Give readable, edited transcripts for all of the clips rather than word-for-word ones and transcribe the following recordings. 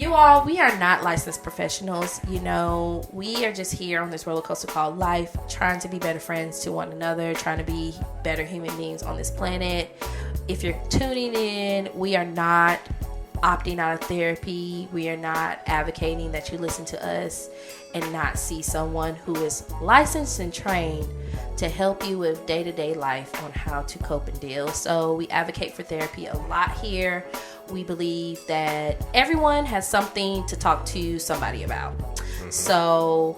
You all, we are not licensed professionals. We are just here on this roller coaster called life, trying to be better friends to one another, trying to be better human beings on this planet. If you're tuning in, we are not opting out of therapy. We are not advocating that you listen to us and not see someone who is licensed and trained to help you with day-to-day life on how to cope and deal. So we advocate for therapy a lot here. We believe that everyone has something to talk to somebody about. So,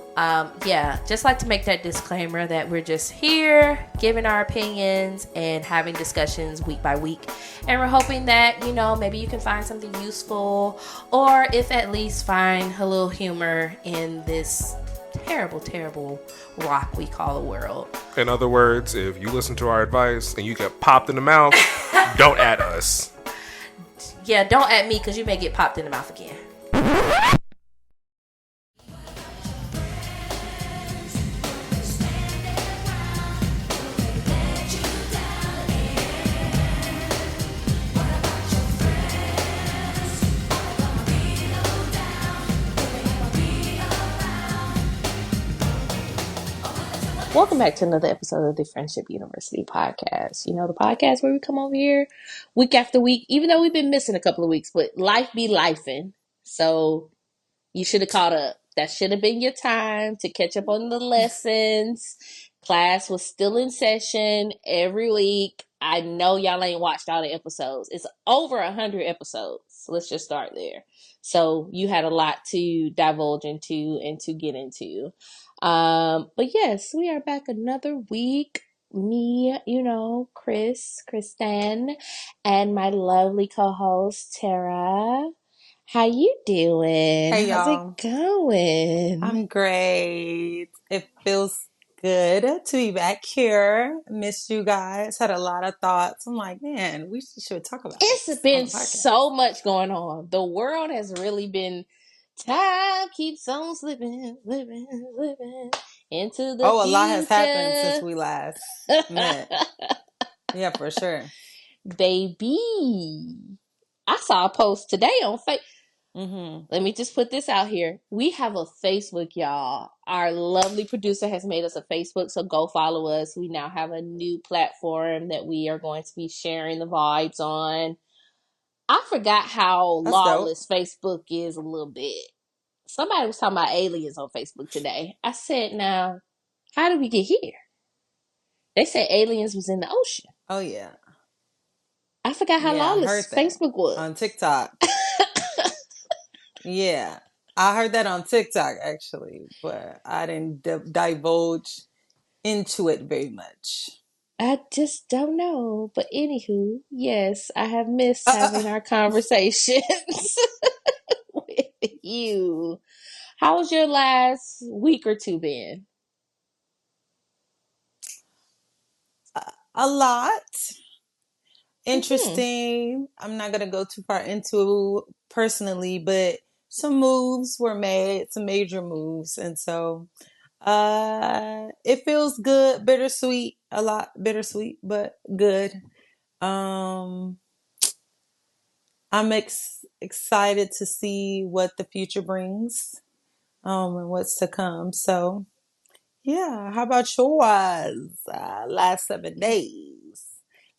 just like to make that disclaimer that we're just here giving our opinions and having discussions week by week. And we're hoping that, maybe you can find something useful, or if at least find a little humor in this terrible, terrible rock we call the world. In other words, if you listen to our advice and you get popped in the mouth, don't at us. Yeah, don't at me because you may get popped in the mouth again. Welcome back to another episode of the Friendship University podcast. The podcast where we come over here week after week, even though we've been missing a couple of weeks, but life be lifing. So you should have caught up. That should have been your time to catch up on the lessons. Class was still in session every week. I know y'all ain't watched all the episodes. It's over 100 episodes. So let's just start there. So you had a lot to divulge into and to get into. But yes, we are back another week. Me, Christan, and my lovely co-host, Tarrah. How you doing? Hey, How's y'all. it going? I'm great. It feels good to be back here. Missed you guys. Had a lot of thoughts. I'm like, man, we should talk about It's this on been the podcast. so much going on. The world has really been. Time keeps on slipping into the future. A lot has happened since we last met. Yeah, for sure. Baby, I saw a post today on Facebook. Mm-hmm. Let me just put this out here. We have a Facebook, y'all. Our lovely producer has made us a Facebook, so go follow us. We now have a new platform that we are going to be sharing the vibes on. I forgot how That's lawless Facebook is a little bit. Somebody was talking about aliens on Facebook today. I said, now, how did we get here? They said aliens was in the ocean. Oh, yeah. I forgot how Yeah, I heard lawless that Facebook was. on TikTok. Yeah. I heard that on TikTok, actually, but I didn't divulge into it very much. I just don't know. But anywho, yes, I have missed having our conversations with you. How was your last week or two been? A lot. Mm-hmm. Interesting. I'm not going to go too far into personally, but some moves were made, some major moves. And so it feels good, bittersweet, a lot bittersweet, but good. Um I'm excited to see what the future brings and what's to come. So, yeah, how about yours? Last 7 days,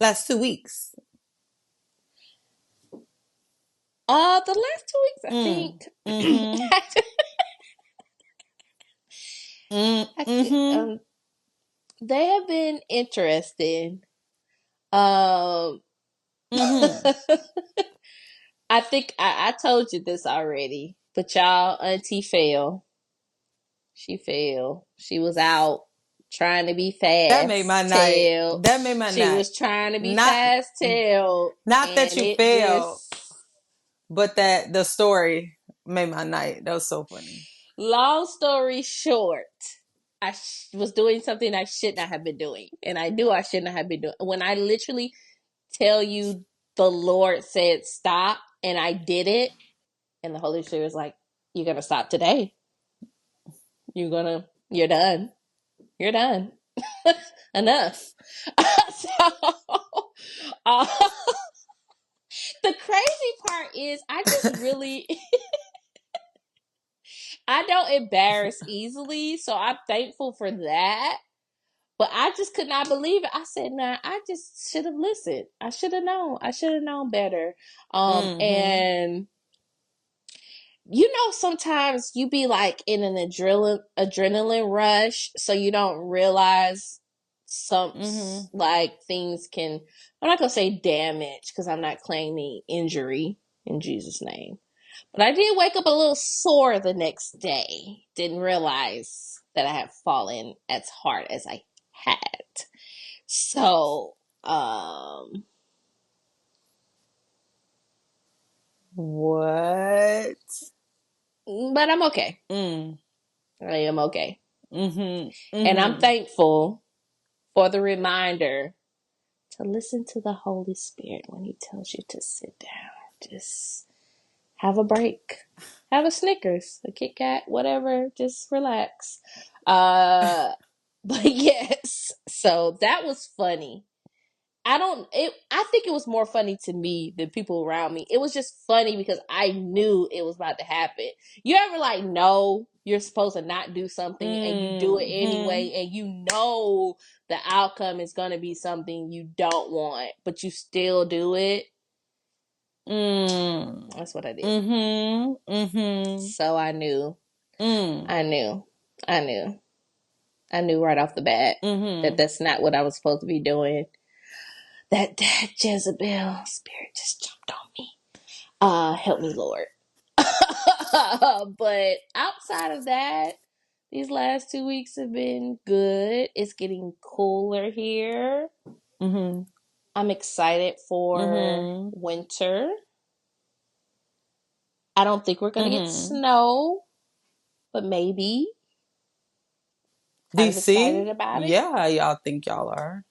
last 2 weeks. The last 2 weeks, I think. Mm-hmm. Mm-hmm. They have been interesting. Um, Mm-hmm. I think I told you this already, but y'all, Auntie fell. She fell. She was out trying to be That made my fast night. tail. That made my She night. was trying to be Not fast tail, not that and you it failed, just. but that the story made my night. That was so funny. Long story short, I was doing something I should not have been doing, and I knew I shouldn't have been doing. When I literally tell you the Lord said stop, and I did it, and the Holy Spirit was like, "You're gonna stop today. You're done. You're done. Enough." So, uh, the crazy part is, I just really, I don't embarrass easily, so I'm thankful for that. But I just could not believe it. I said, "Nah, I just should have listened. I should have known. I should have known better." Mm-hmm. And sometimes you be like in an adrenaline rush, so you don't realize some Mm-hmm. like things can. I'm not gonna say damage because I'm not claiming injury in Jesus' name. But I did wake up a little sore the next day. Didn't realize that I had fallen as hard as I had. So, What? but I'm okay. Mm. I am okay. Mm-hmm. And I'm Mm-hmm. thankful for the reminder to listen to the Holy Spirit when He tells you to sit down. Just have a break. Have a Snickers, a Kit Kat, whatever. Just relax. But yes, so that was funny. I think it was more funny to me than people around me. It was just funny because I knew it was about to happen. You ever like know you're supposed to not do something and you do it Mm-hmm. anyway, and you know the outcome is going to be something you don't want, but you still do it? Mm. That's what I did. Mm-hmm. Mm-hmm. So I knew, Mm. I knew, I knew, I knew right off the bat that Mm-hmm. that's not what I was supposed to be doing. That Jezebel spirit just jumped on me. Help me, Lord. But outside of that, these last 2 weeks have been good. It's getting cooler here. Mm-hmm. I'm excited for Mm-hmm. winter. I don't think we're gonna get Mm-hmm. snow, but maybe. Kind of excited DC? about it. Yeah, y'all think y'all are.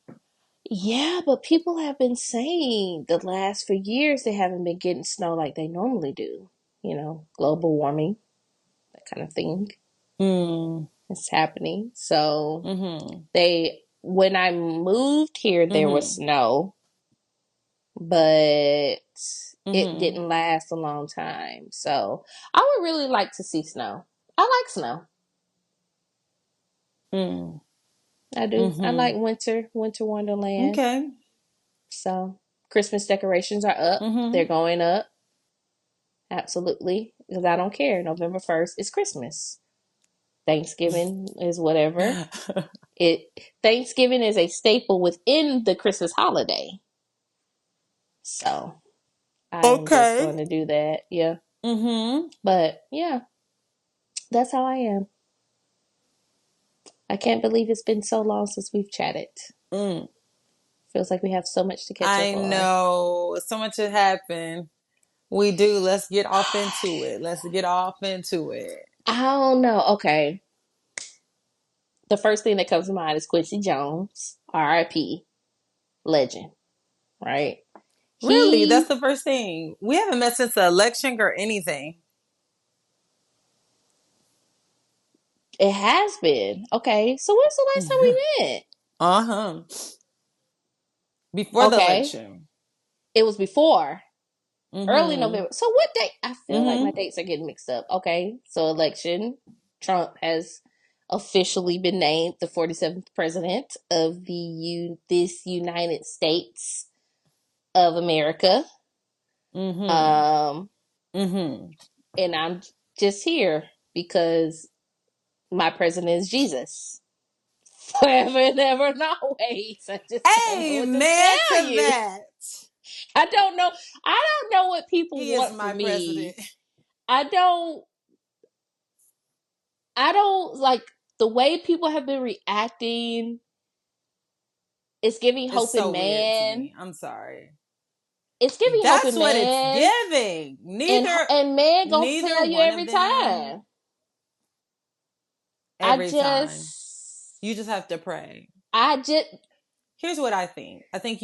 Yeah, but people have been saying the last few years they haven't been getting snow like they normally do. Global warming, that kind of thing. Mm. It's happening. So Mm-hmm. when I moved here, there was Mm-hmm. snow, but it Mm-hmm. didn't last a long time. So I would really like to see snow. I like snow. Mm. I do. I Mm-hmm. like winter wonderland. Okay. So Christmas decorations are up. Mm-hmm. They're going up. Absolutely. Because I don't care. November 1st is Christmas. Thanksgiving is whatever. It Thanksgiving is a staple within the Christmas holiday. So I am just Okay. going to do that. Yeah. Mm-hmm. But yeah, that's how I am. I can't believe it's been so long since we've chatted. Mm. Feels like we have so much to catch I up on. know. So much had happened. We do. Let's get off into it. Let's get off into it. I don't know. Okay. The first thing that comes to mind is Quincy Jones, RIP, legend, right? Really? That's He, the first thing. We haven't met since the election or anything. it has been. Okay. So when's the last time we met? Uh-huh. Before the Okay. election. It was before. Early Mm-hmm. November. So what date? I feel like my Mm-hmm. dates are getting mixed up. Okay, so election. Trump has officially been named the 47th president of this United States of America. Mm-hmm. Um, Mm-hmm. and I'm just here because my president is Jesus. Forever and ever and always. I just don't know what to Amen tell to you. that. I don't know. I don't know what people He is want my from president. me. I don't I don't like the way people have been reacting. It's giving It's hope in so weird to man. me. I'm sorry. It's giving hope That's in what it's man, giving. and Neither and man gonna neither fail you one of every them time. I every time. just, You just have to pray. I just. Here's what I think. I think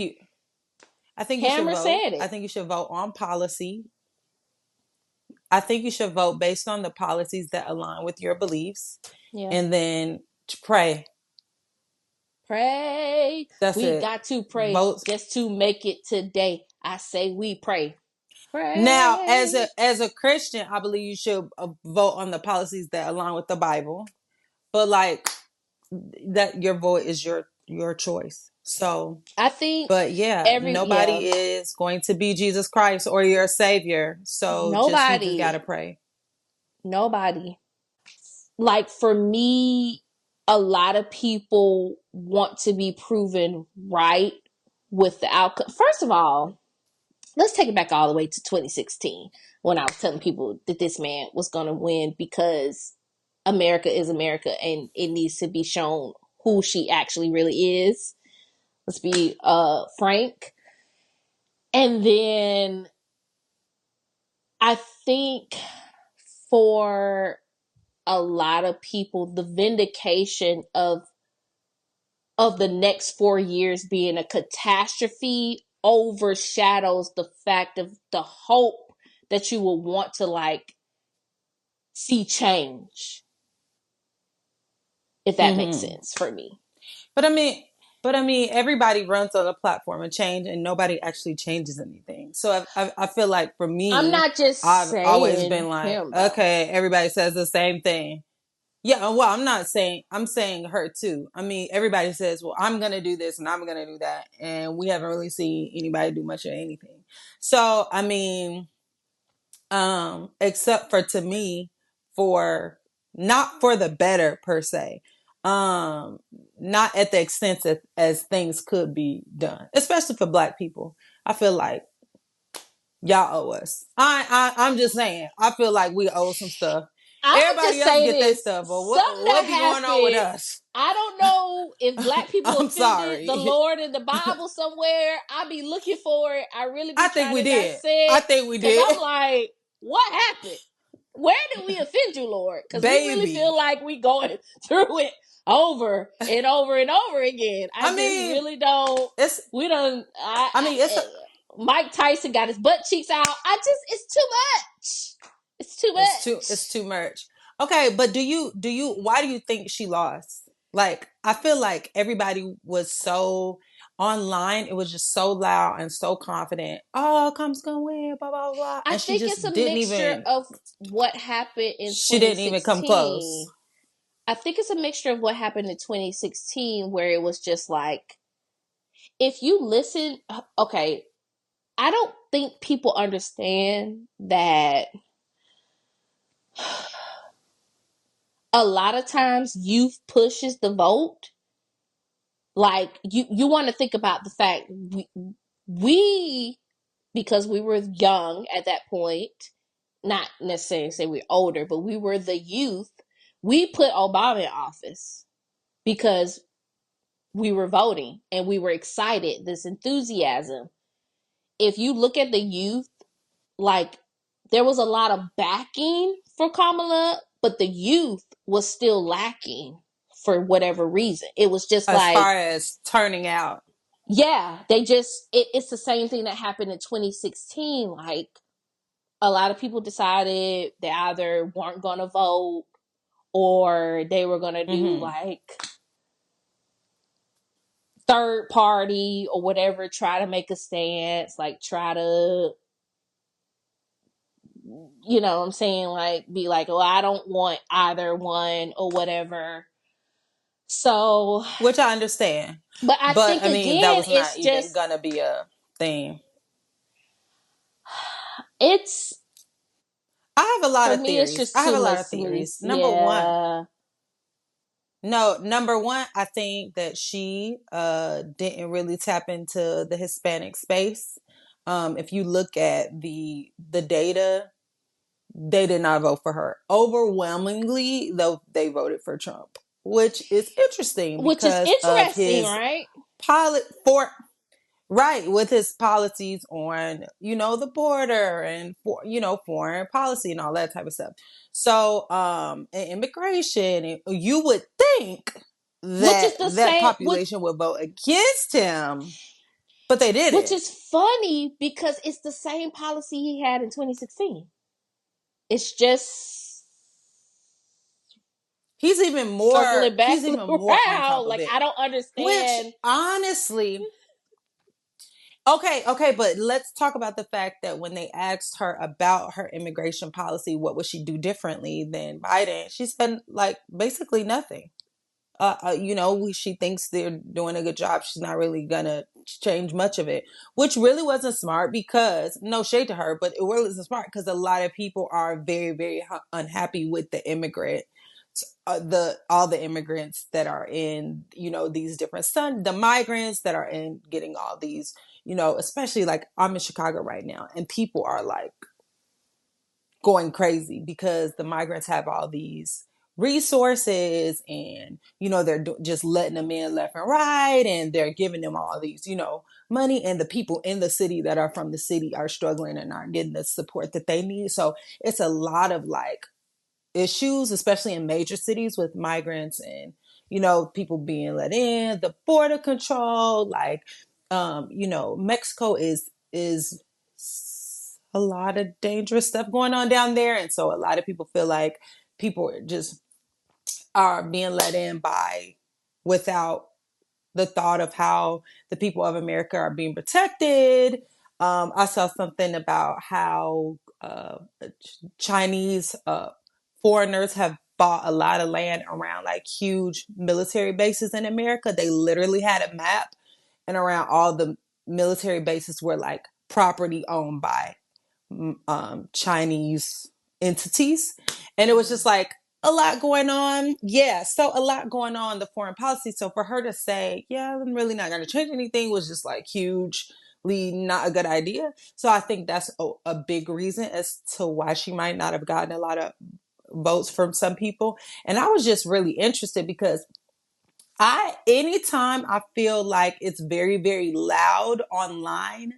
you should Hammer vote. said I it. think you should vote on policy. I think you should vote based on the policies that align with your beliefs Yeah, and then pray. pray. That's We it. got to pray Vote. just to make it today. I say we pray. Now, Pray. as a Christian, I believe you should vote on the policies that align with the Bible. But like that, your vote is your choice. So, I think but yeah, yeah, nobody is going to be Jesus Christ or your savior. So just you just gotta nobody, pray. nobody. Like for me, a lot of people want to be proven right with the outcome. First of all, let's take it back all the way to 2016 when I was telling people that this man was going to win because America is America and it needs to be shown who she actually really is. Let's be frank. And then I think for a lot of people, the vindication of the next 4 years being a catastrophe overshadows the fact of the hope that you will want to like see change, if that makes Mm-hmm. sense for me. But I mean, but I mean, everybody runs on a platform of change, and nobody actually changes anything. So I feel like for I'm me, not just I've always saying been like, him though. okay, everybody says the same thing. Yeah, well, I'm not saying I'm saying her too. I mean, everybody says, "Well, I'm gonna do this and I'm gonna do that," and we haven't really seen anybody do much of anything. So, I mean, except for to me, for not for the better per se, um, not at the extent as things could be done, especially for Black people. I feel like y'all owe us. I'm just saying. I feel like we owe some stuff. I'm gonna Everybody just else say get their this: stuff, but something what that be going on with happened. us? I don't know if Black people I'm offended the sorry. Lord in the Bible somewhere. I be looking for it. I really be I think trying we to did. I dissect think we because did. I'm like, what happened? Where did we offend you, Lord? Because we really feel Baby. like we going through it over and over and over again. I I just mean, really don't. it's We don't. I mean, it's a, Mike Tyson got his butt cheeks out. It's too much. It's too it's much. too much. Okay, but do you why do you think she lost? Like I feel like everybody was so online, it was just so loud and so confident. Oh, Come's gonna win, blah blah blah. I And she think it's a just didn't mixture even of what happened in she didn't even come close. 2016. I think it's a mixture of what happened in 2016 where it was just like, if you listen, okay, I don't think people understand that a lot of times youth pushes the vote. Like you want to think about the fact we because we were young at that point, not necessarily say we're older, but we were the youth. We put Obama in office because we were voting and we were excited, this enthusiasm. If you look at the youth, like there was a lot of backing for Kamala, but the youth was still lacking for whatever reason. It was just As like, far as turning out. yeah, it's the same thing that happened in 2016. Like a lot of people decided they either weren't going to vote or they were going to do Mm-hmm. like third party or whatever, try to make a stance, like try to, you know what I'm saying, like be like, oh, I don't want either one or whatever. So, Which I understand. but I But think I mean that again, was not it's even just, gonna be a thing. it's, I have a lot for of me, it's theories. just I have too a lot much of sweet. theories. Number one, Yeah. no, number one, I think that she didn't really tap into the Hispanic space. If you look at the data, they did not vote for her. Overwhelmingly, though, they voted for Trump, which is interesting Which is because of interesting, his right? pilot for right with his policies on the border and for foreign policy and all that type of stuff. So and immigration, and you would think Which that is the that same, population would vote against him, but they which didn't. is funny because it's the same policy he had in 2016. It's just circling back He's even more on top around. of Like it, I don't which understand. honestly, Okay, but let's talk about the fact that when they asked her about her immigration policy, what would she do differently than Biden? She said like basically nothing. She thinks they're doing a good job. She's not really gonna change much of it, which really wasn't smart because no shade to her, but it really wasn't smart because a lot of people are very, very unhappy with the immigrant, all the immigrants that are in, these different the migrants that are in getting all these, especially like I'm in Chicago right now, and people are like going crazy because the migrants have all these resources and they're just letting them in left and right, and they're giving them all these money, and the people in the city that are from the city are struggling and aren't getting the support that they need. So it's a lot of like issues, especially in major cities with migrants and people being let in, the border control, like Mexico is a lot of dangerous stuff going on down there, and so a lot of people feel like people just are being let in by without the thought of how the people of America are being protected. I saw something about how Chinese foreigners have bought a lot of land around like huge military bases in America. They literally had a map, and around all the military bases were like property owned by Chinese entities. And it was just like a lot going on. Yeah. So a lot going on, the foreign policy. So for her to say, yeah, I'm really not going to change anything was just like hugely not a good idea. So I think that's a big reason as to why she might not have gotten a lot of votes from some people. And I was just really interested because anytime I feel like it's very, very loud online,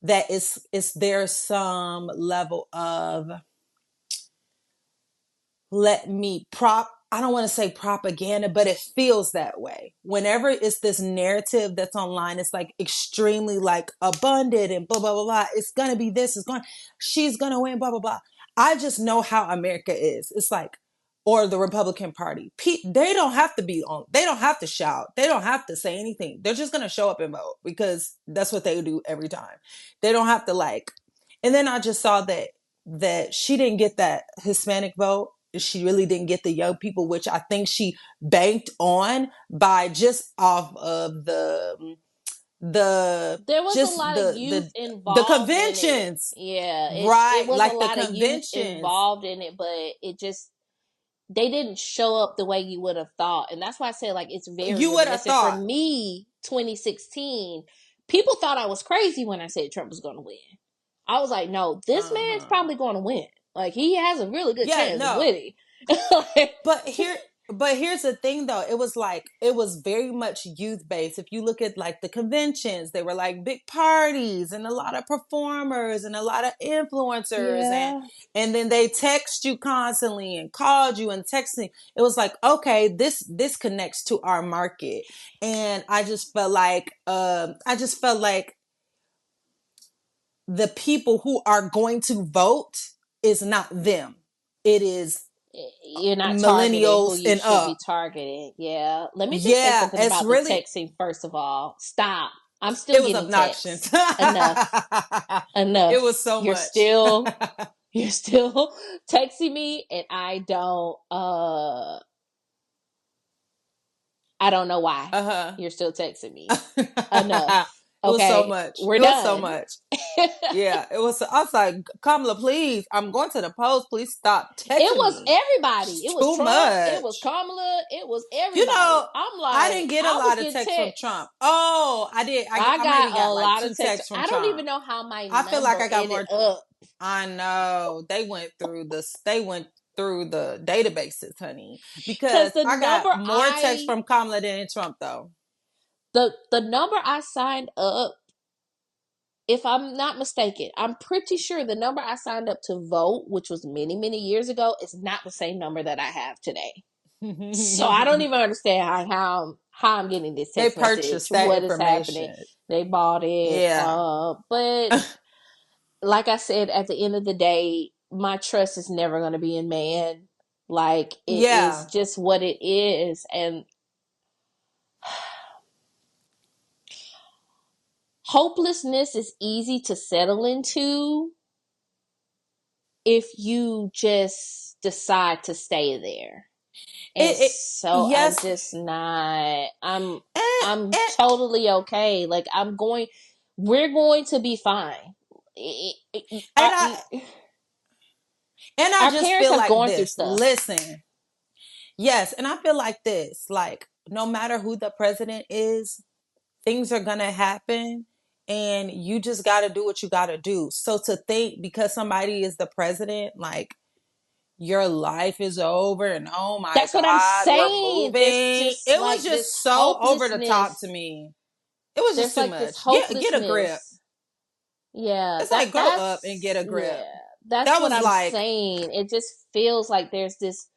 that is there some level of I don't want to say propaganda, but it feels that way. Whenever it's this narrative that's online, it's like extremely like abundant and blah, blah, blah, blah. It's going to be this, she's going to win, blah, blah, blah. I just know how America is. It's like, or the Republican Party. They don't have to they don't have to shout. They don't have to say anything. They're just going to show up and vote because that's what they do every time. They don't have to like, and then I just saw that she didn't get that Hispanic vote. She really didn't get the young people, which I think she banked on by just off of There was a lot of youth the involved in it. conventions. Yeah, it Right, was a like the lot of youth conventions. involved in it, but it just they didn't show up the way you would have thought. And that's why I say like it's very You would have reminiscent. For thought. me, 2016, people thought I was crazy when I said Trump was going to win. I was like, no, this man's probably going to win. Like he has a really good Yeah, chance of no. winning. But here's the thing though. It was very much youth based. If you look at like the conventions, they were like big parties and a lot of performers and a lot of influencers, Yeah. and then they text you constantly and called you and texting. It was like, okay, this connects to our market. And I just felt like the people who are going to vote is not them. It is You're not targeting who millennials you and should be up. targeting. Yeah. Let me just say Yeah, something it's about the really, texting first of all. Stop. I'm still it was getting obnoxious. texts. Enough. It Enough. was so You're much. still you're still texting me and I don't know why Uh-huh. you're still texting me. It Enough. was so Okay. much. We're It was so done. much. Yeah, it was. I was like, Kamala, please, I'm going to the post. Please stop It texting was me. everybody. It's It was too Trump. It was much. Kamala. It was You everybody. know, I'm I like, didn't get a I was lot of getting texts from texts. Trump. Oh, I did. I I got maybe a got like lot of two texts. texts from I don't Trump. even know how my I feel like number I got ended more. up. I know they went through this. They went through the databases, honey, Because because the I got number more texts from Kamala than Trump, though. the number I signed up, if I'm not mistaken, I'm pretty sure the number I signed up to vote, which was many, many years ago, is not the same number that I have today. So I don't even understand how I'm getting this They text message. purchased that What is happening? information. They bought it. Yeah, But like I said, at the end of the day, my trust is never going to be in man. Like it is yeah. just what it is, and hopelessness is easy to settle into if you just decide to stay there. And It so I'm yes, just not, and, I'm and totally okay. Like we're going to be fine. and I and I Our just parents feel have like gone through this. stuff. Listen, yes, and I feel like this. Like no matter who the president is, things are gonna happen, and you just got to do what you got to do. So to think because somebody is the president, like your life is over and oh my That's what I'm god we're saying. There's moving, just it was like this just so over the top to hopelessness. me. It was just There's too like this much. Get a grip. hopelessness. Yeah, It's like grow up and get a grip. yeah, that's That what was I'm like, saying. It just feels like there's this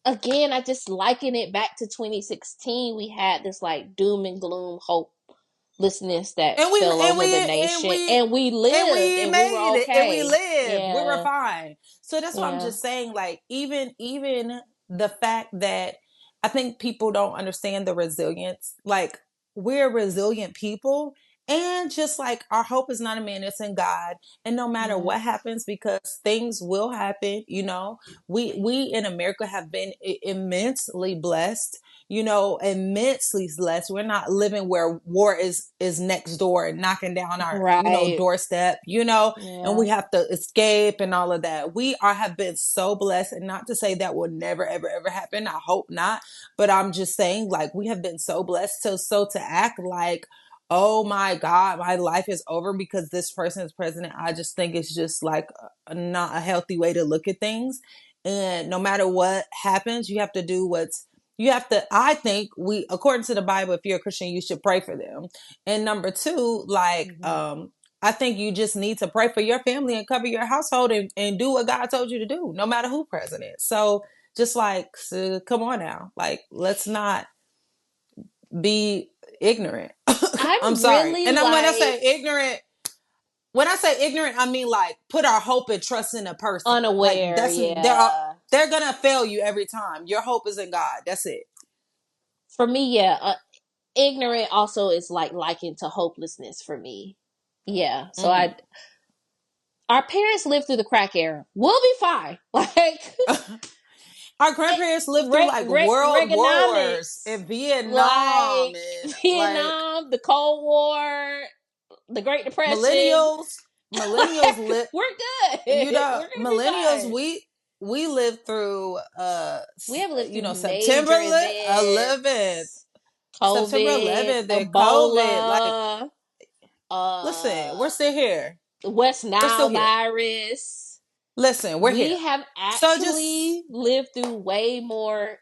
again, I just liken it back to 2016. We had this like doom and gloom hopelessness that and we fell and over the we and nation, we and we and lived we and we were made it and we okay. lived. We were Yeah, fine. So that's what I'm yeah, just saying. Like even the fact that I think people don't understand the resilience. Like we're resilient people. And just like our hope is not in man, it's in God. And no matter yeah. what happens, because things will happen, we in America have been immensely blessed, immensely blessed. We're not living where war is next door and knocking down our, Right. doorstep, and Yeah. we have to escape and all of that. We are have been so blessed, and not to say that will never ever ever happen. I hope not, but I'm just saying like we have been so blessed. So to act like, oh my God, my life is over because this person is president, I just think it's just like not a healthy way to look at things. And no matter what happens, you have to do what's you have to, I think we, according to the Bible, if you're a Christian, you should pray for them. And number two, like, Mm-hmm. I think you just need to pray for your family and cover your household and do what God told you to do, no matter who president. So just like, so, come on now, like, let's not be ignorant. I'm I'm sorry. really And I'm like when I say ignorant, I mean like put our hope and trust in a person. Like unaware. that's Yeah. they're gonna fail you every time. Your hope is in God. That's it. For me, yeah. Ignorant also is like likened to hopelessness for me. Yeah. So Mm. our parents lived through the crack era. We'll be fine. Like Our grandparents lived through like world wars Reaganomics, and Vietnam like and like Vietnam, the Cold War, the Great Depression. millennials. Millennials live, We're good. We're gonna be millennials, fine. we lived through We have lived through September major 11th, events, September COVID, 11th, and COVID. Like, Ebola, listen, uh, we're still here. West We're still Nile here. virus. Listen, we're We here. have So just actually lived through way more.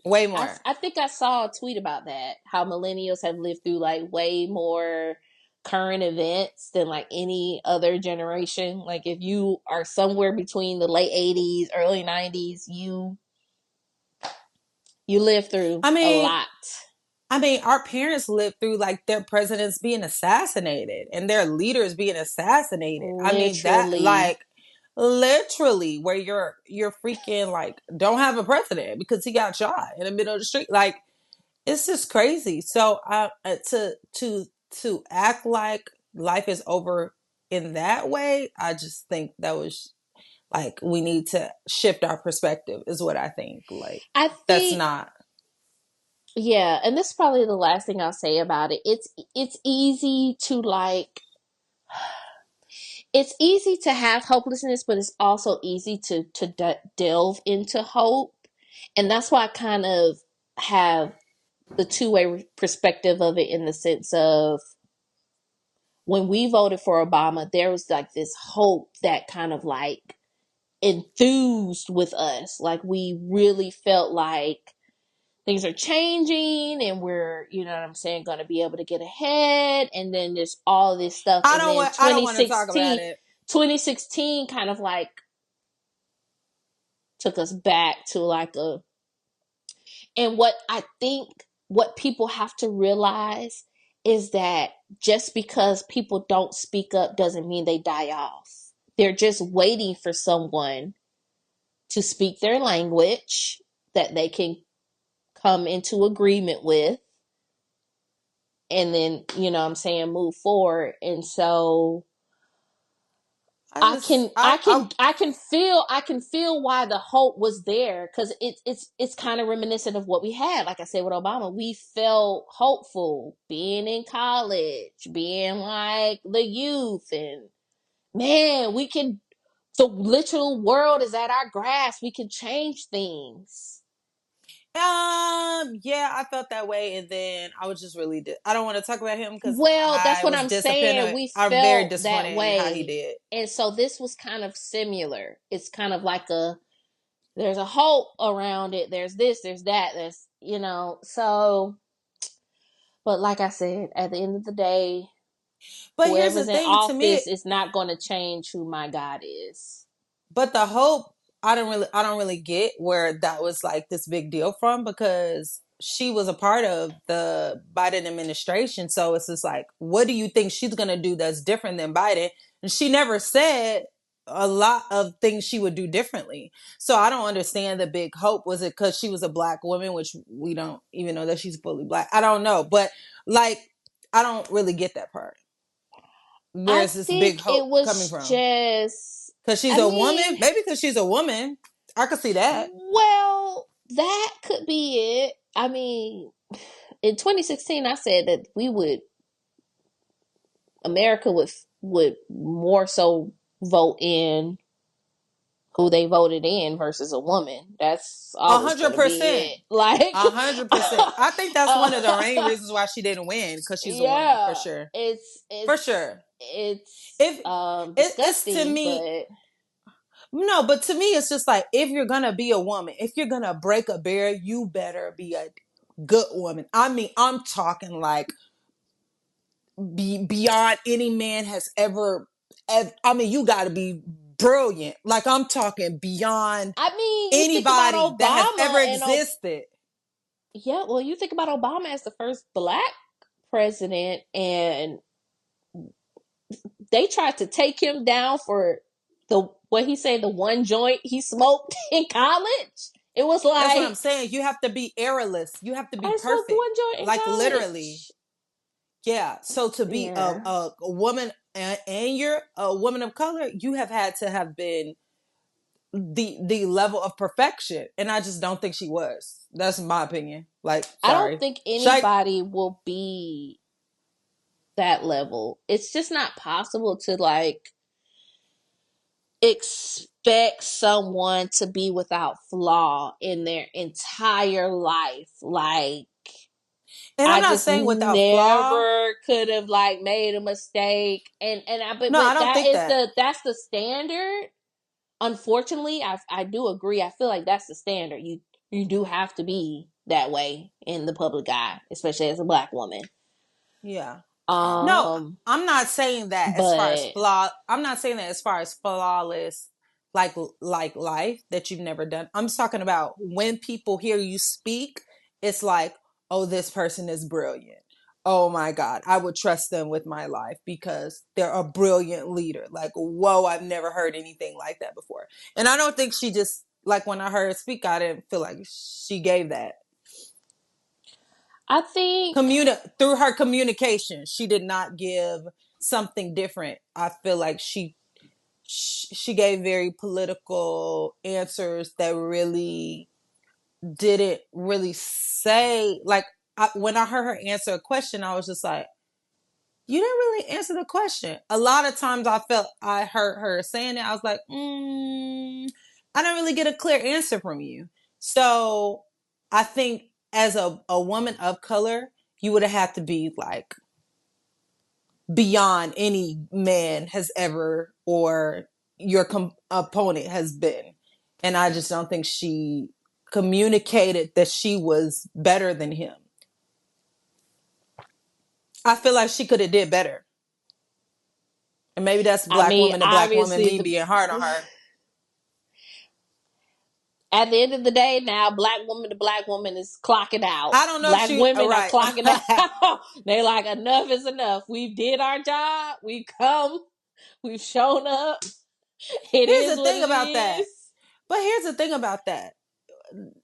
way I, more. I think I saw a tweet about that. How millennials have lived through like way more current events than like any other generation. Like if you are somewhere between the late 80s, early 90s, you live through I a mean, lot. our parents lived through like their presidents being assassinated and their leaders being assassinated. I mean, that Literally. like literally where you're freaking like don't have a president because he got shot in the middle of the street. Like it's just crazy. So to act like life is over in that way, I just think that was like we need to shift our perspective is what I think. Like I that's think not. yeah, and this is probably the last thing I'll say about it. It's easy to like it's easy to have hopelessness, but it's also easy to delve into hope, and that's why I kind of have the two-way perspective of it in the sense of when we voted for Obama, there was like this hope that kind of like enthused with us, like we really felt like things are changing and we're, you know what I'm saying, going to be able to get ahead. And then there's all this stuff. And then I don't want to talk about it. 2016 kind of like took us back to like and what I think what people have to realize is that just because people don't speak up doesn't mean they die off. They're just waiting for someone to speak their language that they can come into agreement with, and then, you know what I'm saying, move forward. And so I can feel why the hope was there, because it's kind of reminiscent of what we had. Like I said with Obama, we felt hopeful being in college, being like the youth, and man, we can. The literal world is at our grasp. We can change things. Yeah, I felt that way, and then I was just really. I don't want to talk about him because Well, that's I what was I'm saying. disappointed. We I'm very felt that disappointed in how he way. did. And so this was kind of similar. It's kind of like there's a hope around it. There's this, there's that, there's, you know, so, but like I said, at the end of the day, But here's the whoever's in thing: to me, office is not going to change who my God is. but the hope, I don't really get where that was like this big deal from, because she was a part of the Biden administration. So it's just like, what do you think she's gonna do that's different than Biden? And she never said a lot of things she would do differently. So I don't understand the big hope. Was it because she was a black woman, which we don't even know that she's fully black? I don't know, but like, I don't really get that part. I Where's this big think it hope coming was from? just, Because she's I a woman? mean, Maybe because she's a woman. I could see that. well, that could be it. I mean, in 2016, I said that America would more so vote in who they voted in versus a woman. That's always going to be 100%. it. Like, 100%. I think that's one of the main uh, reasons why she didn't win, because she's a woman, for yeah, sure. it's For it's sure. it's If it's to disgusting, me, but no, but to me, it's just like, if you're gonna be a woman, if you're gonna break a barrier, you better be a good woman. I mean, I'm talking like beyond any man has ever. I mean, you got to be brilliant. Like, I'm talking beyond I mean, you think about anybody that has ever Obama existed. yeah, well, you think about Obama as the first black president, and they tried to take him down for the what he said, the one joint he smoked in college. It was That's what like, I'm saying. You have to be errorless. You have to be I smoked perfect. one joint in Like, literally. college. Yeah. So to be Yeah. a woman, and you're a woman of color, you have had to have been the level of perfection. And I just don't think she was. That's my opinion. Like, I don't sorry. think Should anybody will be that level. It's just not possible to like expect someone to be without flaw in their entire life. Like, and I'm I not just saying without flaw. never could have like made a mistake, and I No, I but don't think that. that's the standard. Unfortunately, I do agree. I feel like that's the standard. You do have to be that way in the public eye, especially as a black woman. Yeah. No, Um, I'm not saying that as far as but flaw. I'm not saying that as far as flawless, like life that you've never done. I'm just talking about when people hear you speak, it's like, oh, this person is brilliant. Oh my God, I would trust them with my life because they're a brilliant leader. Like, whoa, I've never heard anything like that before. And I don't think she just, like, when I heard her speak, I didn't feel like she gave that I think through her communication. She did not give something different. I feel like she gave very political answers that really didn't really say, like, when I heard her answer a question, I was just like, you didn't really answer the question. A lot of times I felt I heard her saying it, I was like, I don't really get a clear answer from you. So I think as a woman of color, you would have had to be like beyond any man has ever, or your opponent has been. And I just don't think she communicated that she was better than him. I feel like she could have did better. And maybe that's I black mean, woman to black woman, obviously me being hard on her. at the end of the day, now black woman to black woman is clocking out. I don't know if Black she women are right. clocking out. They're like, enough is enough. We did our job. We come. We've shown up. It Here's is the what thing it about that. is. But here's the thing about that.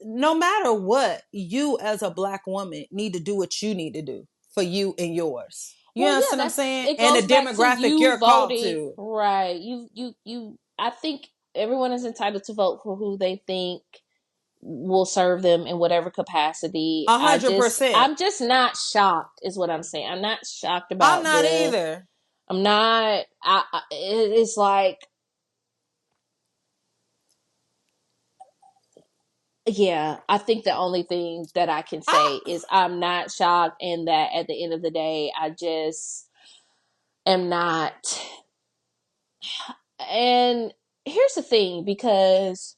no matter what, you as a Black woman need to do what you need to do for you and yours. You Well, yeah, understand what I'm saying? it And the goes back to demographic you you're called voting, to. right? I think everyone is entitled to vote for who they think will serve them in whatever capacity. 100%. I'm just not shocked, is what I'm saying. I'm not shocked I'm about not either. I'm not. It's like, yeah. I think the only thing that I can say is I'm not shocked, and that at the end of the day, I just am not. And here's the thing, because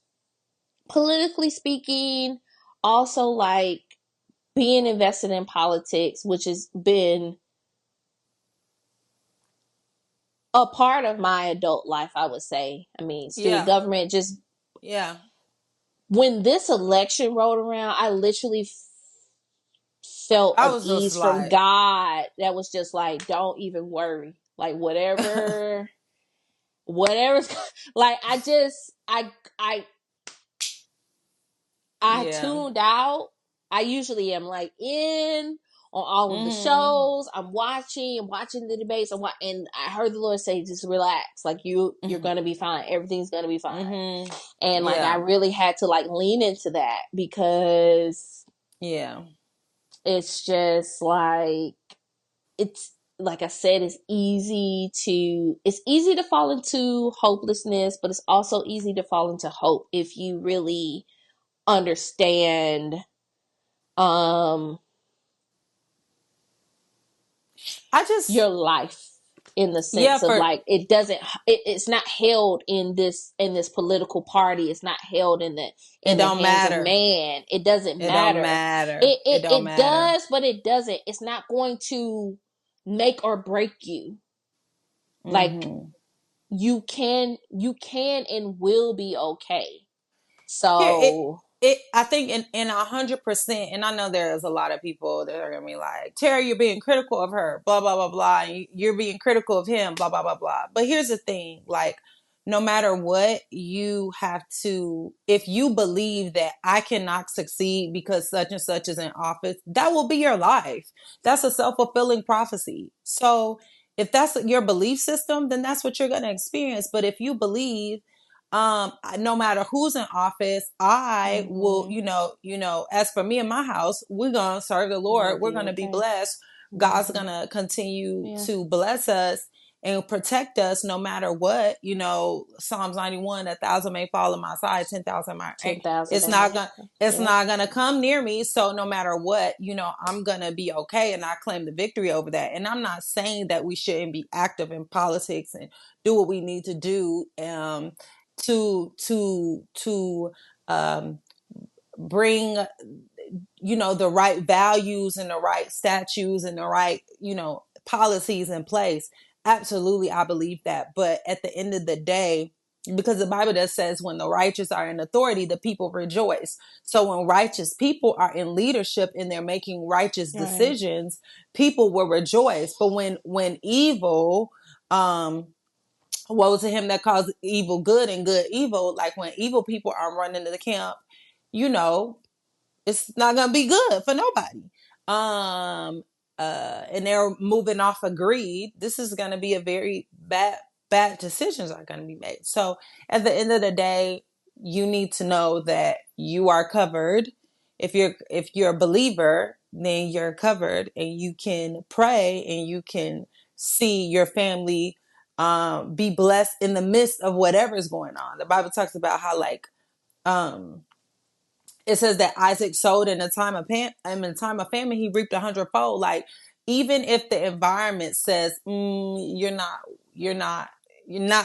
politically speaking, also like being invested in politics, which has been a part of my adult life, I would say. I mean, student Yeah. government, just Yeah. when this election rolled around, I literally felt I an was just ease from like, God that was just like, don't even worry. Like whatever's like I I yeah. tuned out. I usually am like in on all of the Mm-hmm. shows. I'm watching the debates. And I heard the Lord say, just relax. Like you're Mm-hmm. gonna be fine. Everything's gonna be fine. Mm-hmm. And like I Yeah. really had to like lean into that, because Yeah. it's just like, it's like I said, it's easy to fall into hopelessness, but it's also easy to fall into hope if you really understand um I just, your life, in the yeah, sense of for, like, it's not held in this political party. It's not held it in the don't hands of matter. man. It doesn't It don't matter. matter. it It it, don't it matter. does, but it doesn't. It's not going to make or break you. Like, Mm-hmm. you can and will be okay. Here, So I think in 100%, and I know there's a lot of people that are gonna be like, Tarrah, you're being critical of her, blah blah blah blah, and you're being critical of him, blah blah blah blah. But here's the thing, like, no matter what, you have to, if you believe that I cannot succeed because such and such is in office, that will be your life. That's a self-fulfilling prophecy. So if that's your belief system, then that's what you're gonna experience. But if you believe, no matter who's in office, I will, mhm, as for me and my house, we're gonna serve the you'll Lord. We're be gonna be okay. blessed. God's Mhm. gonna continue Yeah. to bless us and protect us no matter what. Psalms 91, 1,000 may fall on my side, 10,000 my, 10,000 it's at my, not gonna it's yep. not gonna come near me. So no matter what, I'm gonna be okay, and I claim the victory over that. And I'm not saying that we shouldn't be active in politics and do what we need to do, to bring the right values and the right statutes and the right policies in place. Absolutely, I believe that. But at the end of the day, because the Bible does says when the righteous are in authority, the people rejoice. So when righteous people are in leadership and they're making righteous Right. decisions, people will rejoice. But when evil, woe to him that calls evil good and good evil. Like when evil people are running to the camp, you know, it's not gonna be good for nobody. And they're moving off of greed. This is gonna be a very bad decisions are gonna be made. So at the end of the day, you need to know that you are covered. If you're a believer, then you're covered, and you can pray and you can see your family be blessed in the midst of whatever's going on. The Bible talks about how, like, um it says that Isaac sowed in a time of famine, he reaped 100-fold. Like, even if the environment says, you're not, you're not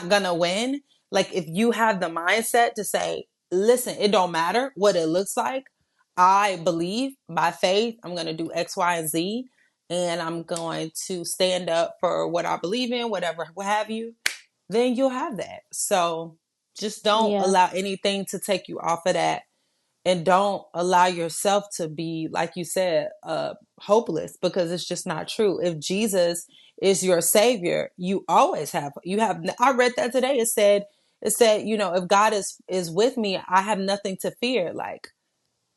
gonna win. Like, if you have the mindset to say, listen, it don't matter what it looks like. I believe by faith, I'm gonna do X, Y, and Z, and I'm going to stand up for what I believe in, whatever, what have you. Then you'll have that. So just don't Yeah. allow anything to take you off of that, and don't allow yourself to be, like you said, hopeless, because it's just not true. If Jesus is your savior, you have I read that today. It said if God is with me, I have nothing to fear. Like,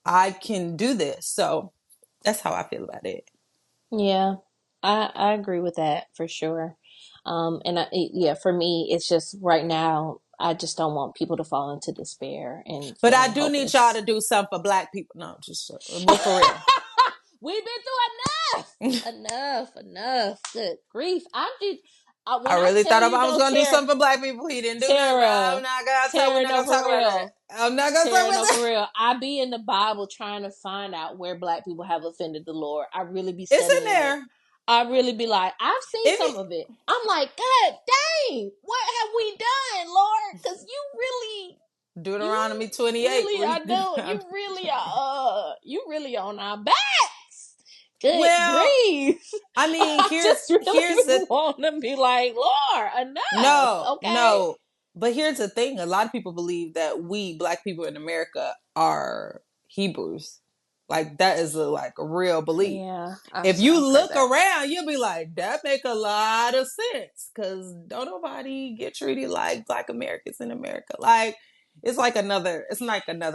I can do this. So that's how I feel about it. Yeah, I agree with that for sure. Yeah, for me, it's just right now, I just don't want people to fall into despair and But I feeling do need y'all hopeless. to do something for black people. No, just but for real. We've been through enough. Good grief! I did. I When I really tell thought you Obama was though, gonna do something for black people. He didn't do nothing. But I'm Tarrah, not gonna talk. We're not no, gonna talk for about that. real. I'm not gonna talk Tarrah, about no, that. for real. I be in the Bible trying to find out where black people have offended the Lord. I really be It's in studying it. there. I really be like, I've seen It some of it. I'm like, God dang, what have we done, Lord? Because Deuteronomy you 28. really, I know, you really on our backs. Good Well, grief. I mean, I just here's really the want to be like, Lord, enough, okay? no. But here's the thing: a lot of people believe that we black people in America are Hebrews. Like that is a real belief. Yeah, If you I've heard look that. around, you'll be like, that make a lot of sense. Cause don't nobody get treated like black Americans in America. Like it's like another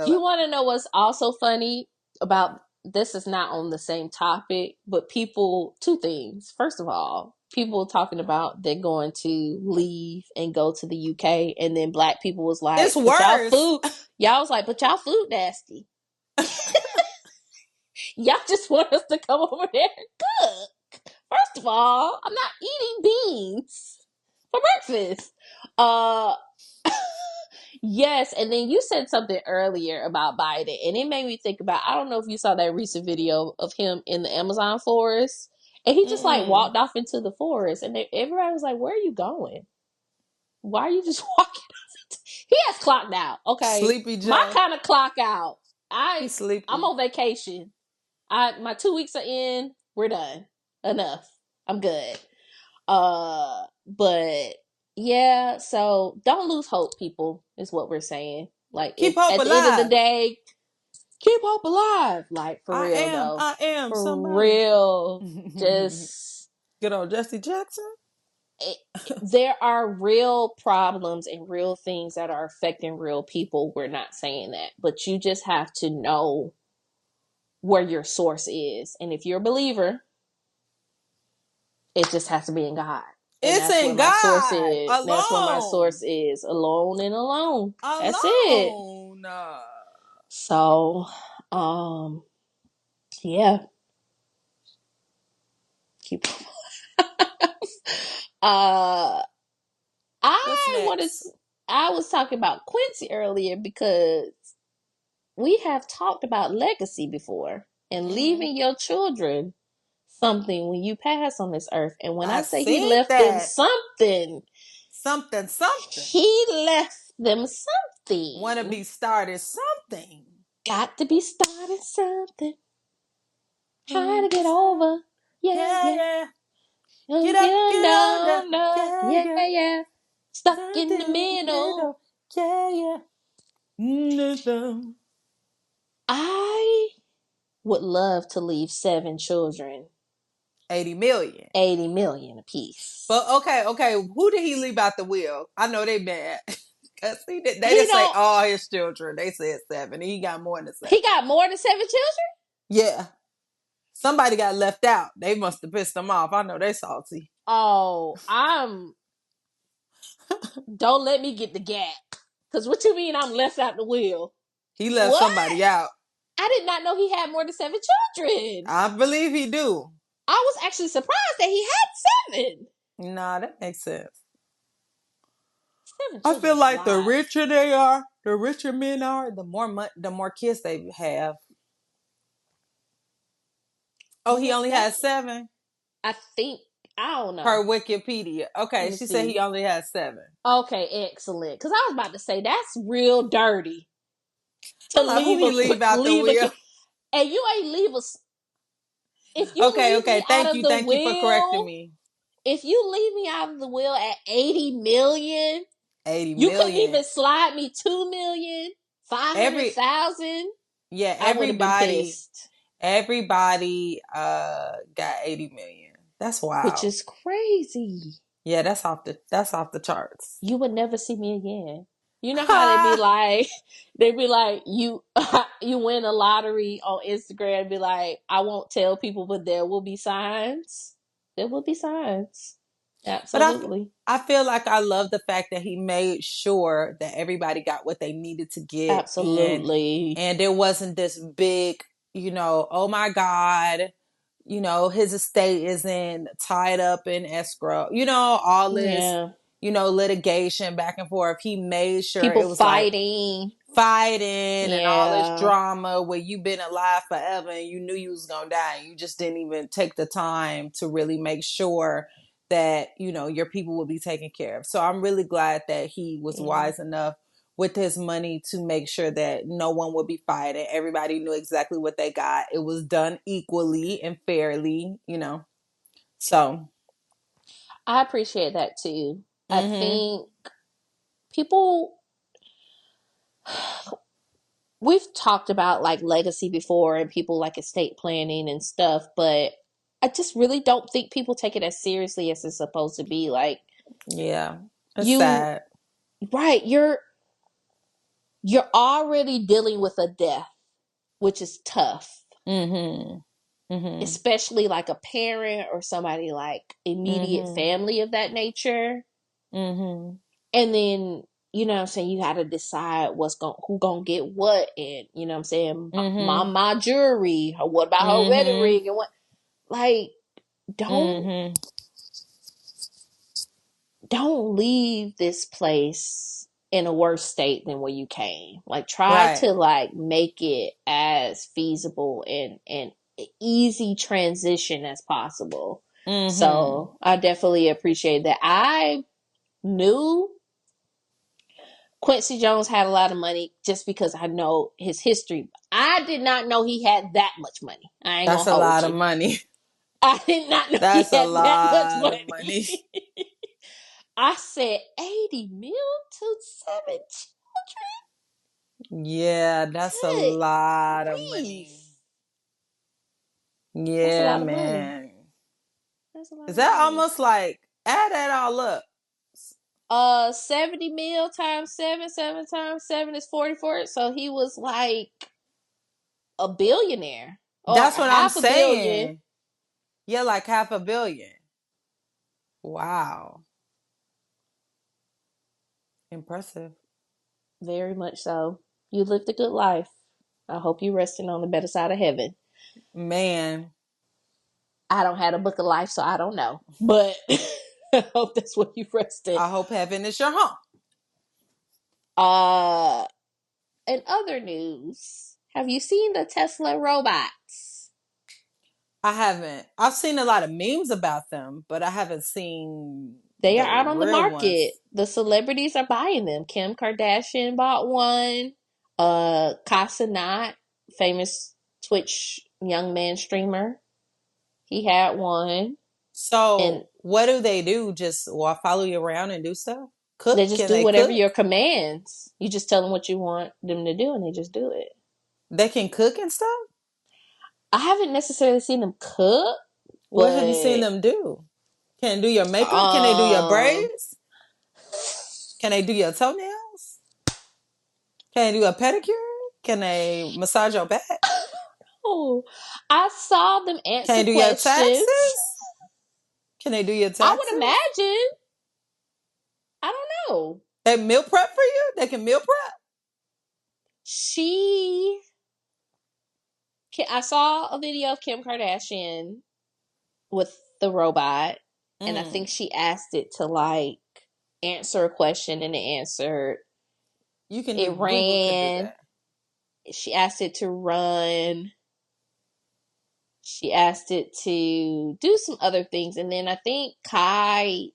You level. want to know what's also funny about this? Is not on the same topic, but people, two things. First of all, people talking about they're going to leave and go to the UK, and then black people was like, It's but worse. y'all was like, but y'all food nasty. Y'all just want us to come over there and cook. First of all, I'm not eating beans for breakfast. Uh, Yes, and then you said something earlier about Biden, and it made me think about, I don't know if you saw that recent video of him in the Amazon forest, and he just like Mm-mm. walked off into the forest, and everybody was like, "Where are you going? Why are you just walking?" He has clocked out. Okay, Sleepy my Joe. kind of clock out. He's I'm sleepy. on vacation. My 2 weeks are in. We're done. Enough. I'm good. But yeah, so don't lose hope, people, is what we're saying. Like, Keep if hope at the end of the alive. day, keep hope alive. Like, for real though. I am For somebody. real. Just Good old Jesse Jackson. it, there are real problems and real things that are affecting real people. We're not saying that, but you just have to know where your source is. And if you're a believer, it just has to be in God. And It's that's where in my source God is. That's where my alone. source is. Alone and alone. That's it. Alone. So, um, yeah. Keep uh What's I wanted next? I was talking about Quincy earlier because we have talked about legacy before and Mm-hmm. leaving your children something when you pass on this earth. And when I I say he seen left them that. something, Something. he left them Wanna something. be started something. Got to be starting something. Trying to Mm, get over. Yeah, yeah, yeah. yeah. Get Get under. under. Yeah, Yeah, yeah. yeah. Stuck in the Something in the middle. middle. Yeah, yeah. Nothing. I would love to leave 7 children, 80 million. 80 million apiece. But okay. Who did he leave out the will? I know they mad. Cause they He didn't say don't. all his children. They said 7. He got more than 7. He got more than 7 children. Yeah. Somebody got left out. They must have pissed him off. I know they salty. Oh, Don't let me get the gap. Cause what you mean I'm left out the will? He left What? somebody out. I did not know he had more than 7 children. I believe he do. I was actually surprised that he had 7. Nah, that makes sense. 7 I children feel is a like the lot. richer they are, the richer men are, the more kids they have. Oh, he Well, only that has 7 I think I don't per know. Wikipedia. Let Okay, me she said he see. only has 7. Okay, excellent. Because I was about to say that's real dirty to I'm like, who leave he leave out the leave a wheel? kid, and you ain't leave us. If you Okay, leave me okay. out of the Thank you for correcting will, me. if you leave me out of the will at 80 million, 80 you couldn't million. even slide me 2 million, five hundred Every thousand. yeah, I would have been pissed. everybody got 80 million. That's Which wild. is crazy. Yeah, that's off the charts. You would never see me again. You know how they be like, you you win a lottery on Instagram and be like, I won't tell people, but there will be signs. There will be signs. But Absolutely. I feel like I love the fact that he made sure that everybody got what they needed to get, Absolutely. and there wasn't this big, oh my God, his estate isn't tied up in escrow, all this, Yeah. litigation back and forth. He made sure People it was like fighting. fighting and all this Yeah. drama where you've been alive forever and you knew you was gonna die. You just didn't even take the time to really make sure that your people would be taken care of. So I'm really glad that he was Yeah. wise enough with his money to make sure that no one would be fighting. Everybody knew exactly what they got. It was done equally and fairly. So I appreciate that too. I mm-hmm. think people we've talked about like legacy before and people like estate planning and stuff, but I just really don't think people take it as seriously as it's supposed to be. Like Yeah, it's you sad. right, you're already dealing with a death, which is tough. Mm-hmm. Mm-hmm. Especially like a parent or somebody like immediate Mm-hmm. family of that nature. Mm-hmm. And then, you know what I'm saying, you got to decide who going to get what, and you know what I'm saying, Mm-hmm. my jewelry, or what about her wedding Mm-hmm. ring, and what, like, don't Mm-hmm. don't leave this place in a worse state than where you came. Like, try Right. to like make it as feasible and easy transition as possible. Mm-hmm. So I definitely appreciate that. I knew Quincy Jones had a lot of money just because I know his history. I did not know he had that much money. I ain't That's gonna a hold lot of you. money. I did not know he That's a had that much lot of money. money. I said 80 mil to 7 Yeah, that's a children. lot of Good money. grief. That's a Yeah, lot of money. man. That's a lot Is of that money. almost like add that all up? 70 mil times 7, 7 times 7 is 44. So he was like a billionaire or That's a what I'm half a billion. saying. Yeah, like half a billion. Wow. Impressive. Very much so. You lived a good life. I hope you resting on the better side of heaven. Man, I don't have a book of life, so I don't know. But I hope that's where you rested. I hope heaven is your home. Uh in other news, have you seen the Tesla robots? I haven't. I've seen a lot of memes about them, but I haven't seen They are the out on the real market. ones. The celebrities are buying them. Kim Kardashian bought one. Casanat, famous Twitch young man streamer, he had one. And So, what do they do? Just follow you around and do stuff? Cook? they just Can do they whatever cook? your commands. You just tell them what you want them to do, and they just do it. They can cook and stuff? I haven't necessarily seen them cook, What have you seen but them do? Can they do your makeup? Can they do your um, braids? Can they do your toenails? Can they do a pedicure? Can they massage your back? oh, I saw them Can answer they do your questions. taxes? Can they do your I would taxes? imagine. I don't know. They meal prep for you? They can meal prep? She. I saw a video of Kim Kardashian with the robot, and I think Mm. she asked it to like answer a question, and it answered. You can It do, Google could do ran. that. She asked it to run. She asked it to do some other things, and then I think Kai.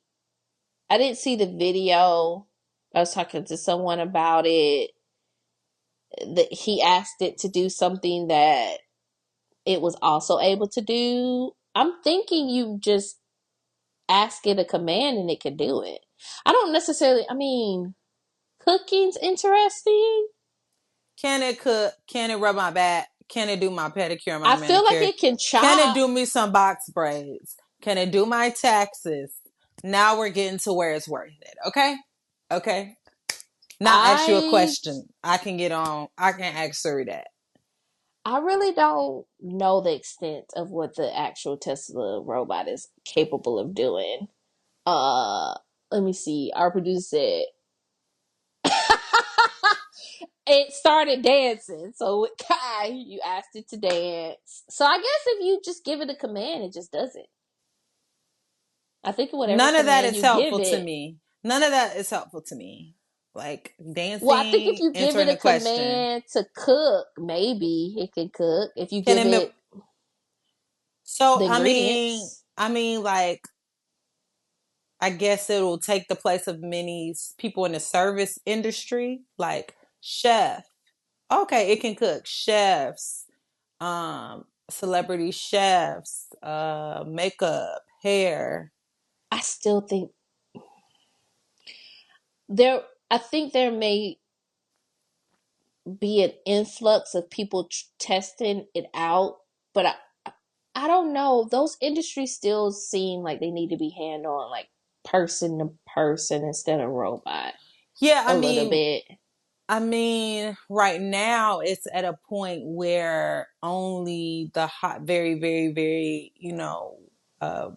I didn't see the video. I was talking to someone about it. That he asked it to do something that it was also able to do. I'm thinking you just ask it a command and it could do it. I don't necessarily. I mean, cooking's interesting. Can it cook? Can it rub my back? Can it do my pedicure and my I feel like manicure? it can Can it chop. do me some box braids? Can it do my taxes? Now we're getting to where it's worth it. Okay? Okay? Now ask you a question. I can ask Siri that. I really don't know the extent of what the actual Tesla robot is capable of doing. Uh, Let me see. Our producer said it started dancing. So Kai, you asked it to dance. So I guess if you just give it a command, it just does it. I think whatever None of that command is you give helpful to it. me. None of that is helpful to me. Like Well, I think if dancing, you give it answering a a question. command to cook, maybe it can cook. If you Can give it? it So the I ingredients. mean, like I guess it'll take the place of many people in the service industry, like chef. Okay, it can cook. Chefs, celebrity chefs, makeup, hair. I still think there. I think there may be an influx of people testing it out, but I don't know. Those industries still seem like they need to be hand on, like person to person instead of robot. Yeah, A little bit. I mean, right now it's at a point where only the hot, very, very, very, uh,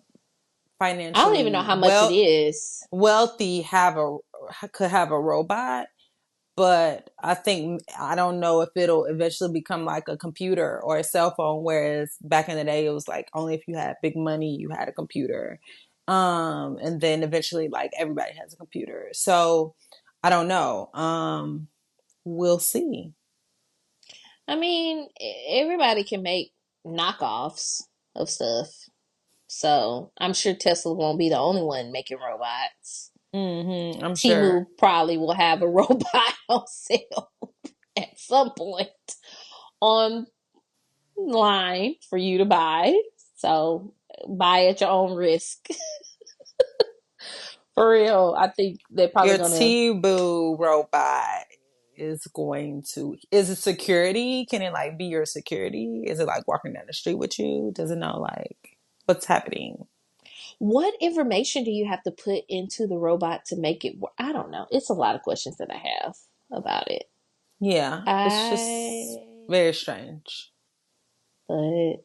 I don't even know financially how much it is. wealthy could have a robot. But I don't know if it'll eventually become like a computer or a cell phone. Whereas back in the day, it was like only if you had big money, you had a computer. And then eventually like everybody has a computer. So I don't know. We'll see. I mean, everybody can make knockoffs of stuff. So I'm sure Tesla won't be the only one making robots. I'm sure. Timu probably will have a robot on sale at some point online for you to buy. So buy at your own risk. For real, I think they're probably Your gonna. T-Boo robot is it security? Can it like be your security? Is it like walking down the street with you? Does it know like what's happening? What information do you have to put into the robot to make it work? I don't know. It's a lot of questions that I have about it. Yeah, it's just I, very strange. but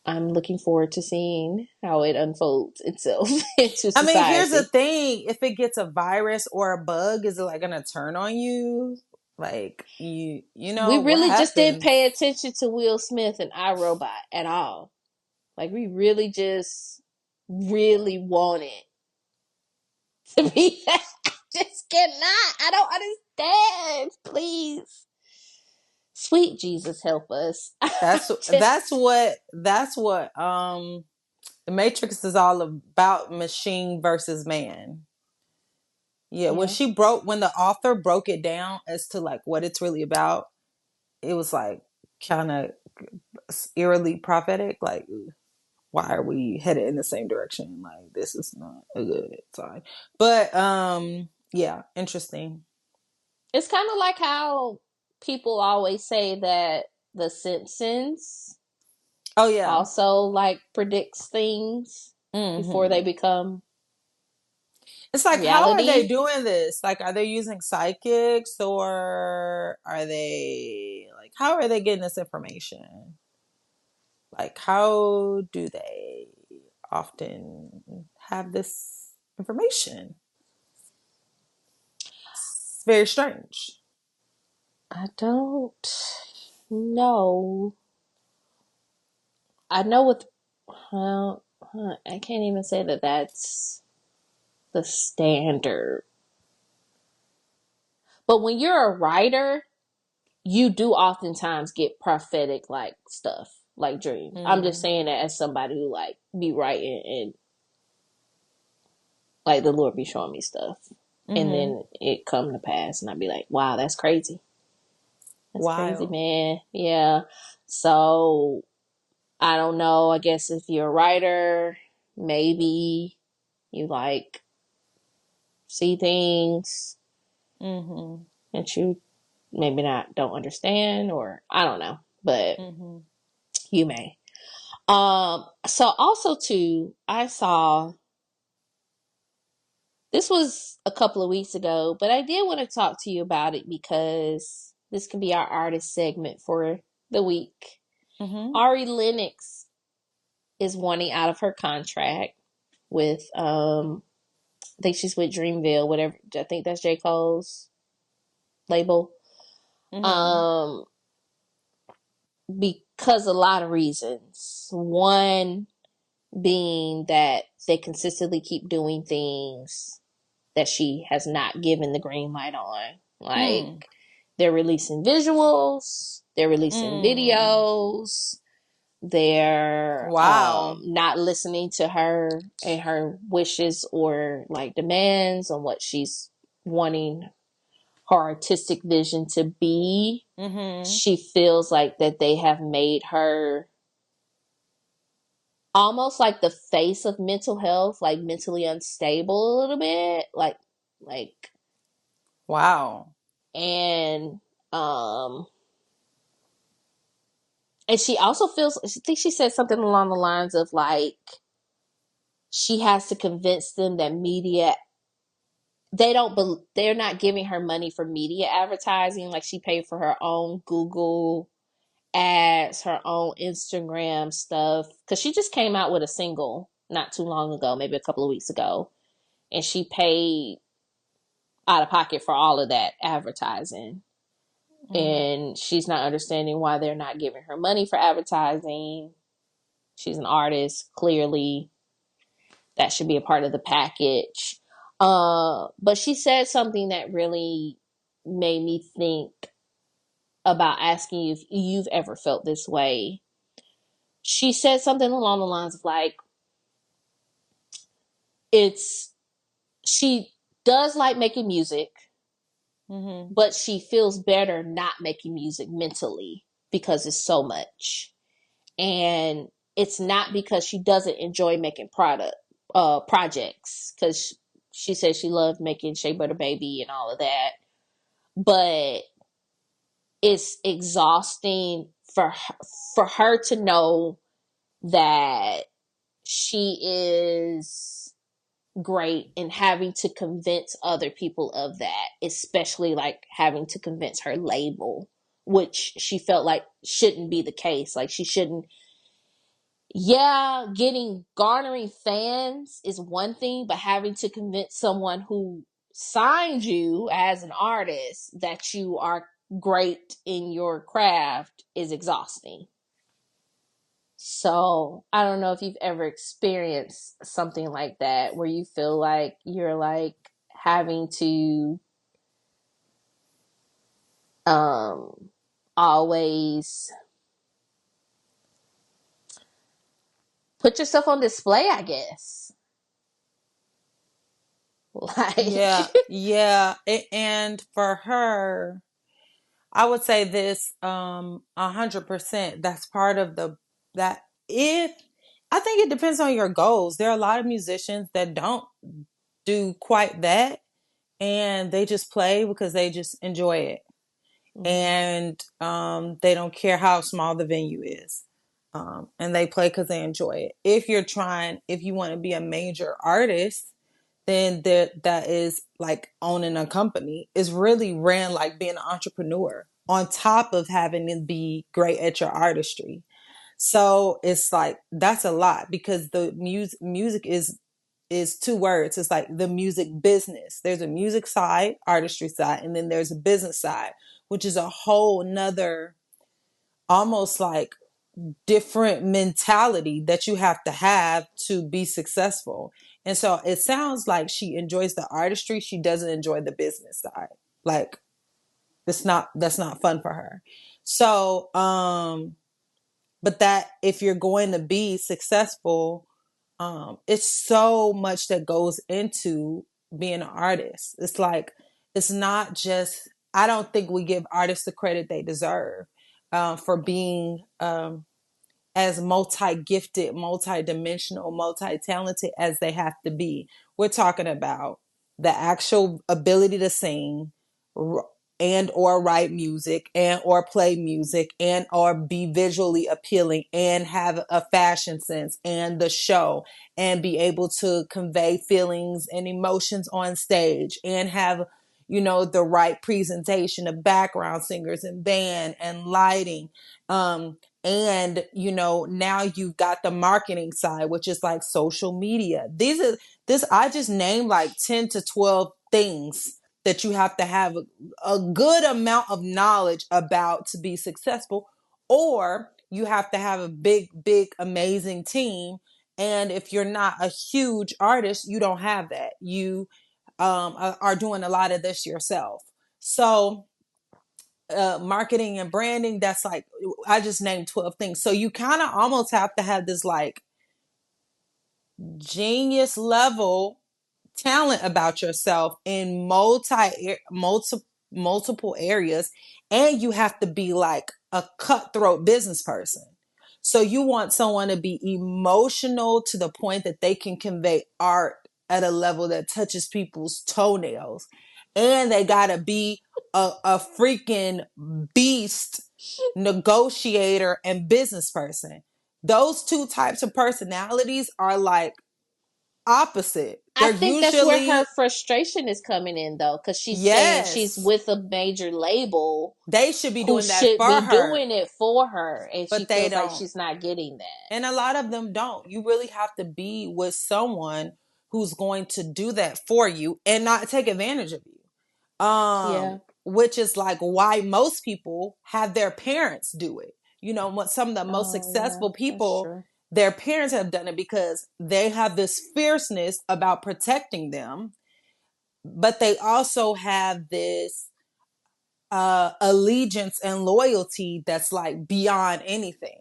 I'm looking forward to seeing how it unfolds itself into I mean, here's the society. thing: if it gets a virus or a bug, is it like gonna turn on you? Like you We know what really just didn't pay happens? attention to Will Smith and iRobot at all. Like we really just really want it to be that. I just cannot. I don't understand. Please. Sweet Jesus, help us. That's Just, the Matrix is all about, machine versus man. Yeah, yeah. when the author broke it down as to like what it's really about, it was like kind of eerily prophetic. Like, why are we headed in the same direction? Like, this is not a good sign. But yeah, interesting. It's kind of like how people always say that The Simpsons Oh yeah. also like predicts things before they hmm become It's like, how are they reality. doing this? Like, are they using psychics, or are they like, how are they getting this information? Like, how do they often have this information? It's very strange. I don't know. I know with well, I can't even say that that's the standard. But when you're a writer, you do oftentimes get prophetic like stuff, like dreams. I'm just Mm-hmm. saying that as somebody who like be writing and like the Lord be showing me stuff. And Mm-hmm. then it come to pass and I'd be like, wow, that's crazy. That's crazy, Wild. man. Yeah. So I don't know. I guess if you're a writer, maybe you like see things Mm-hmm. that you maybe not don't understand or I don't know. But Mm-hmm. you may. So also too, I saw This was a couple of weeks ago, but I did want to talk to you about it because this can be our artist segment for the week. Mm-hmm. Ari Lennox is wanting out of her contract with I think she's with Dreamville, whatever. I think that's J. Cole's label. Mm-hmm. Because a lot of reasons. One being that they consistently keep doing things that she has not given the green light on. Like, they're releasing visuals, they're releasing videos, they're Wow. not listening to her and her wishes or like demands on what she's wanting her artistic vision to be. Mm-hmm. She feels like that they have made her almost like the face of mental health, like mentally unstable a little bit, like Wow. and um and she also feels, I think she said something along the lines of like she has to convince them that media, they're not giving her money for media advertising. Like, she paid for her own Google ads, her own Instagram stuff, because she just came out with a single not too long ago, maybe a couple of weeks ago, and she paid out of pocket for all of that advertising. And she's not understanding why they're not giving her money for advertising. She's an artist, clearly that should be a part of the package. But she said something that really made me think about asking you if you've ever felt this way. She said something along the lines of like, it's, she does like making music, but she feels better not making music mentally because it's so much. And it's not because she doesn't enjoy making projects, because she said she loved making Shea Butter Baby and all of that, but it's exhausting for her to know that she is great and having to convince other people of that, especially like having to convince her label, which she felt like shouldn't be the case. Like, she shouldn't, yeah, garnering fans is one thing, but having to convince someone who signed you as an artist that you are great in your craft is exhausting. So I don't know if you've ever experienced something like that where you feel like you're like having to always put yourself on display, I guess. Yeah. Like, Yeah. And for her, I would say this 100%. That's part of that if I think it depends on your goals. There are a lot of musicians that don't do quite that, and they just play because they just enjoy it. And they don't care how small the venue is. And they play because they enjoy it. If you want to be a major artist, then that is like owning a company. Is really ran like being an entrepreneur on top of having to be great at your artistry. So it's like that's a lot because the music is two words. It's like the music business. There's a music side, artistry side, and then there's a business side, which is a whole nother almost like different mentality that you have to be successful. And so it sounds like she enjoys the artistry. She doesn't enjoy the business side. Like that's not fun for her. So, but that if you're going to be successful, it's so much that goes into being an artist. It's like, it's not just, I don't think we give artists the credit they deserve for being as multi-gifted, multi-dimensional, multi-talented as they have to be. We're talking about the actual ability to sing, and or write music and or play music and or be visually appealing and have a fashion sense and the show and be able to convey feelings and emotions on stage and have, the right presentation of background singers and band and lighting. And now you've got the marketing side, which is like social media. I just named like 10 to 12 things that you have to have a good amount of knowledge about to be successful, or you have to have a big amazing team. And if you're not a huge artist, you don't have that. You are doing a lot of this yourself. So marketing and branding, that's like, I just named 12 things. So you kind of almost have to have this like genius level talent about yourself in multiple areas, and you have to be like a cutthroat business person. So you want someone to be emotional to the point that they can convey art at a level that touches people's toenails, and they gotta be a freaking beast negotiator and business person. Those two types of personalities are like opposite. I They're think that's where her usually, frustration is coming in, though, because she's saying she's yes, with a major label they should be who doing that should for be her, doing it for her, and she but they feels like don't. she's not getting that. And a lot of them don't. You really have to be with someone who's going to do that for you and not take advantage of you. Yeah. Which is like why most people have their parents do it. What some of the most Oh, yeah, successful that's people, true. their parents have done it because they have this fierceness about protecting them, but they also have this allegiance and loyalty that's like beyond anything.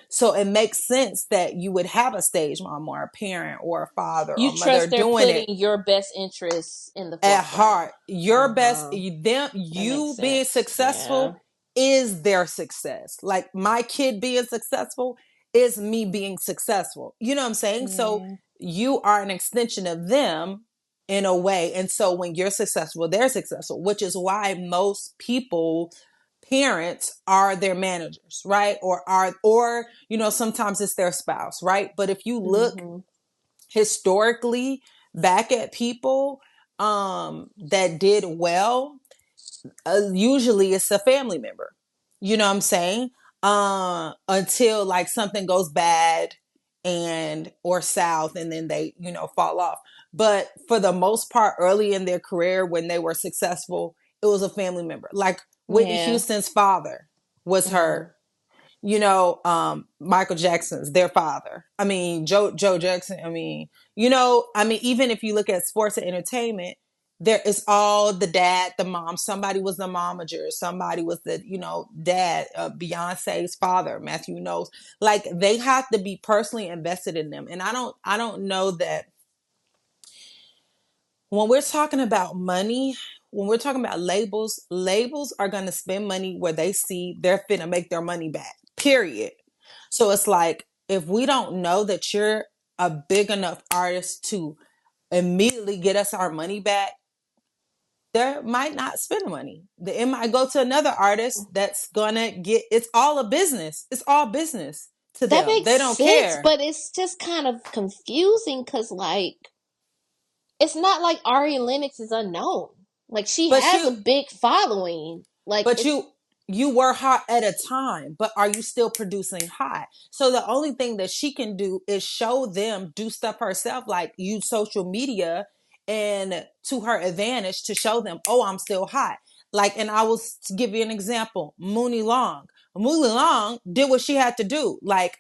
So it makes sense that you would have a stage mom or a parent or a father You or mother trust they're doing putting it your best interests in the at forefront. heart. Your best, them, That makes you being sense. Yeah. successful is their success. Like my kid being successful is me being successful. You know what I'm saying? So Yeah. you are an extension of them in a way. And so when you're successful, they're successful, which is why most people, parents, are their managers, right? Or sometimes it's their spouse, right? But if you look Mm-hmm. historically back at people that did well, usually it's a family member. You know what I'm saying? Until like something goes bad and or south, and then they fall off. But for the most part, early in their career when they were successful, it was a family member. Like Whitney Yeah. Houston's father was Mm-hmm. her. Michael Jackson's their father. I mean, Joe Jackson. I mean, even if you look at sports and entertainment, there is all the dad, the mom. Somebody was the momager. Somebody was the dad. Beyonce's father, Matthew Knowles. Like they have to be personally invested in them. And I don't know that when we're talking about money, when we're talking about labels are going to spend money where they see they're finna make their money back, period. So it's like, if we don't know that you're a big enough artist to immediately get us our money back, they might not spend the money. It might go to another artist that's gonna get, it's all a business. It's all business to That them. makes They don't sense, care. but it's just kind of confusing because, like, it's not like Ari Lennox is unknown. Like, she But has you a big following. Like, But it's you were hot at a time, but are you still producing hot? So the only thing that she can do is show them, do stuff herself, like use social media and to her advantage to show them, oh, I'm still hot. Like, and I will give you an example. Mooney Long. Mooney Long did what she had to do. Like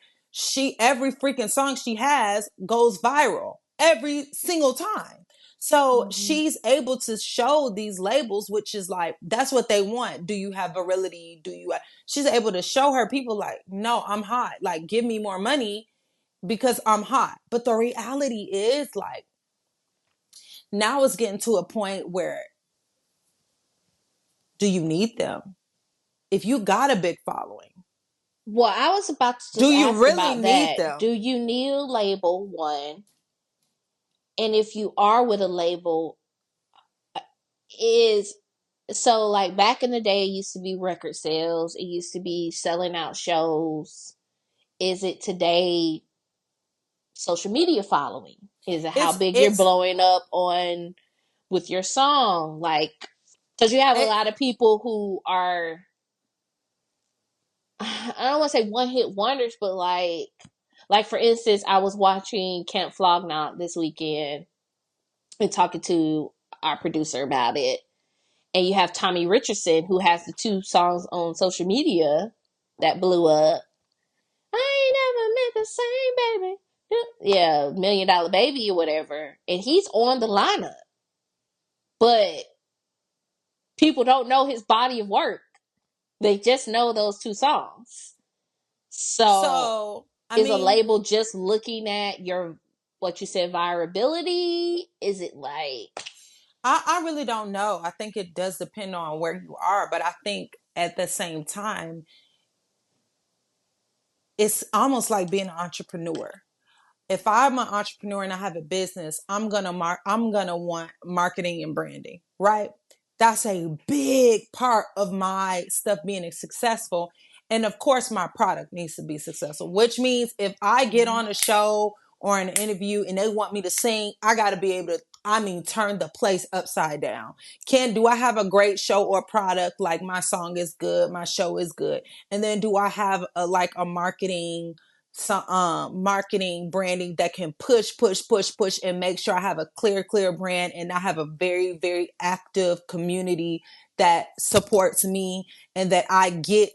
every freaking song she has goes viral every single time. So Mhm. she's able to show these labels, which is like, that's what they want. Do you have virility? She's able to show her people like, no, I'm hot. Like, give me more money because I'm hot. But the reality is like, now it's getting to a point where do you need them? If you got a big following, Well, I was about to do just you ask really about need that. Do them? you need a label, one? And if you are with a label, is So like back in the day, it used to be record sales. It used to be selling out shows. Is it today social media following? Is it how It's big you're it's blowing up on with your song? Like, because you have a it, lot of people who are, I don't want to say one hit wonders, but like for instance, I was watching Camp Flognaut this weekend and talking to our producer about it. And you have Tommy Richardson, who has the 2 songs on social media that blew up. I ain't never meant the same, baby. Yeah, $1 Million Baby or whatever. And he's on the lineup. But people don't know his body of work. They just know those 2 songs. So so I is a mean, label just looking at your, what you said, virability? Is it like, I really don't know. I think it does depend on where you are, but I think at the same time, it's almost like being an entrepreneur. If I'm an entrepreneur and I have a business, I'm gonna want marketing and branding, right? That's a big part of my stuff being successful. And of course, my product needs to be successful, which means if I get on a show or an interview and they want me to sing, I got to be able to, I mean, turn the place upside down. Do I have a great show or product? Like my song is good, my show is good. And then do I have a marketing, some marketing branding that can push and make sure I have a clear brand, and I have a very active community that supports me, and that I get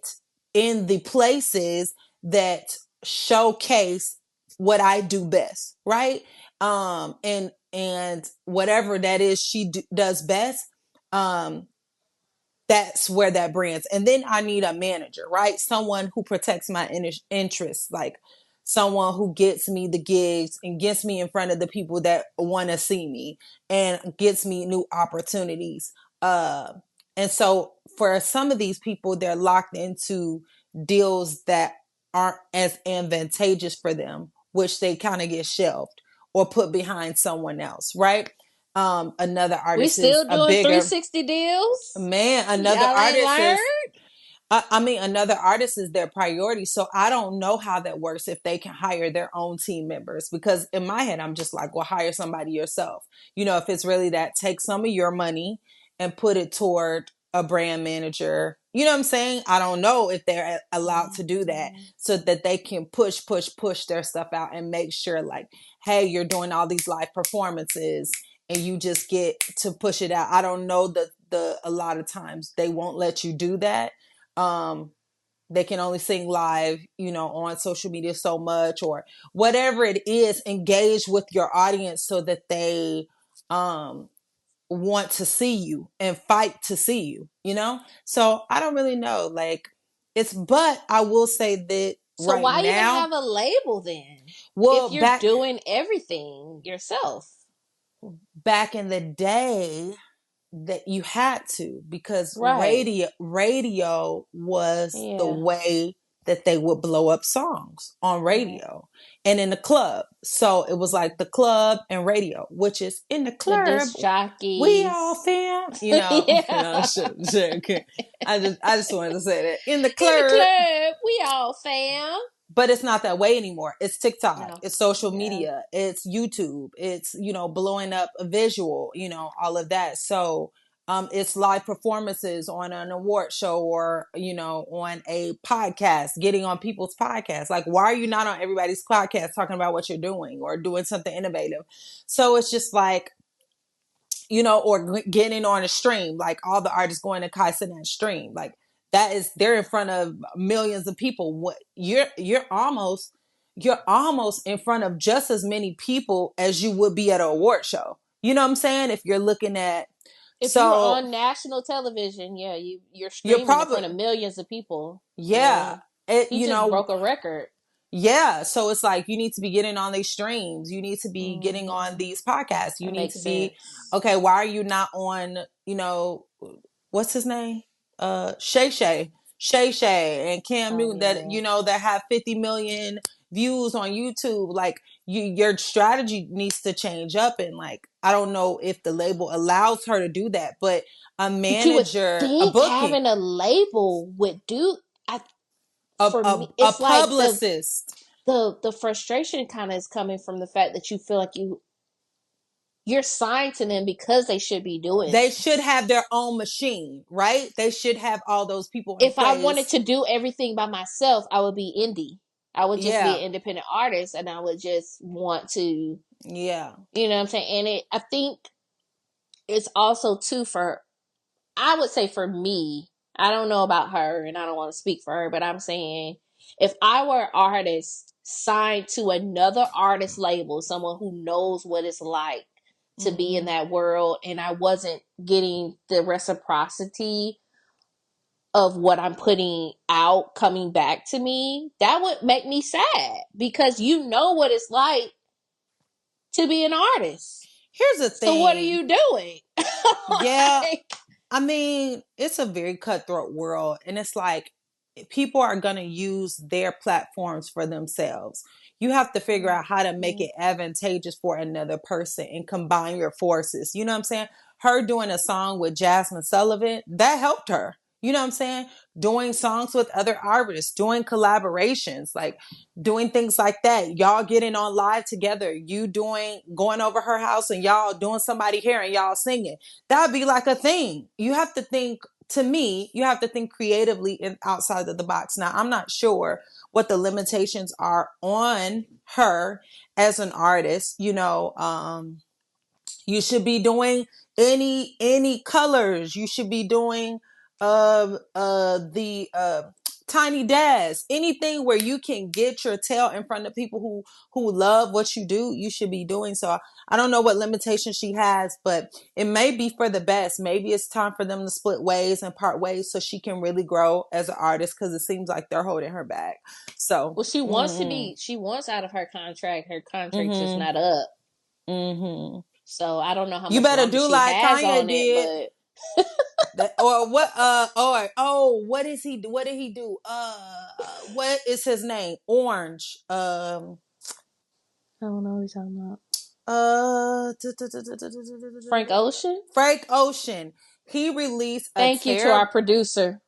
in the places that showcase what I do best, right? And whatever that is does best, um that's where that brands. And then I need a manager, right? Someone who protects my interests, like someone who gets me the gigs and gets me in front of the people that want to see me and gets me new opportunities. And so for some of these people, they're locked into deals that aren't as advantageous for them, which they kind of get shelved or put behind someone else, right? Another we artist is still a doing bigger 360 deals? man. Another Y'all ain't artist is, learned? I mean, another artist is their priority. So I don't know how that works if they can hire their own team members. Because in my head, I'm just like, well, hire somebody yourself. You know, if it's really that, take some of your money and put it toward a brand manager. You know what I'm saying? I don't know if they're allowed to do that, so that they can push their stuff out and make sure, like, hey, you're doing all these live performances and you just get to push it out. I don't know the a lot of times they won't let you do that. um they can only sing live, you know, on social media so much, or whatever it is. Engage with your audience so that they um want to see you and fight to see you, you know. So I don't really know, like, but I will say that So right why even now, have a label then? well, If you're doing everything yourself. back in the day, that you had to, because Right. radio was the Yeah. way that they would blow up songs, on Right. radio and in the club. So it was like the club and radio, which is in the The club. disc We all jockeys. fam, Yeah. shit. I just wanted to say that in the In the club. club, we all fam. But it's not that way anymore. It's TikTok, No. it's social Yeah. media, it's YouTube, it's, blowing up a visual, all of that. So it's live performances on an award show, or on a podcast, getting on people's podcasts. Like, why are you not on everybody's podcast talking about what you're doing or doing something innovative? So it's just like, or getting on a stream, like all the artists going to Kai Cenat stream, like they're in front of millions of people. What you're almost in front of just as many people as you would be at an award show. You know what I'm saying? If you're looking at, If you were so on national television, yeah, you're you're streaming in probably, front of millions of people. yeah, Yeah. it, He just broke a record. yeah. So it's like, you need to be getting on these streams. You need to be getting on Hmm. these podcasts. You That need to makes be, sense. okay, why are you not on, what's his name? Shay Shay and Cam Oh Newton, that, yeah. that have 50 million, views on YouTube. Like your strategy needs to change up. And like, I don't know if the label allows her to do that, but a But you would manager, a think booking, having a label would do. For a me, it's like publicist. the frustration kind of is coming from the fact that you feel like you're signed to them because they should be doing They this. should have their own machine, right? They should have all those people in If I wanted place. to do everything by myself, I would be indie. I would just be Yeah. an independent artist, and I would just want to, Yeah. you know what I'm saying? And I think it's also too I would say for me, I don't know about her, and I don't want to speak for her, but I'm saying if I were an artist signed to another artist label, someone who knows what it's like to be in that world, and I wasn't getting the reciprocity of what I'm putting out coming back to me, that would make me sad because you know what it's like to be an artist. Here's the thing. So what are you doing? Yeah. I mean, it's a very cutthroat world, and it's like people are going to use their platforms for themselves. You have to figure out how to make it advantageous for another person and combine your forces. You know what I'm saying? Her doing a song with Jasmine Sullivan, that helped her. You know what I'm saying? Doing songs with other artists, doing collaborations, like doing things like that. Y'all getting on live together, you going over her house and y'all doing somebody here and y'all singing. That'd be like a thing. You have to think, to me, you have to think creatively and outside of the box. Now, I'm not sure what the limitations are on her as an artist. You should be doing any colors. You should be doing the Tiny Dash, anything where you can get your tail in front of people who love what you do. You should be doing so. I don't know what limitations she has, but it may be for the best. Maybe it's time for them to split ways and part ways so she can really grow as an artist, because it seems like they're holding her back. So well, she wants to be. She wants out of her contract. Her contract's just not up. So I don't know how you much better longer do she like has Kanye on it, did. but Or what what is he what did he do? What is his name? Orange. I don't know what he's talking about. Uh Frank Ocean. Frank Ocean. He released a Thank you to our producer.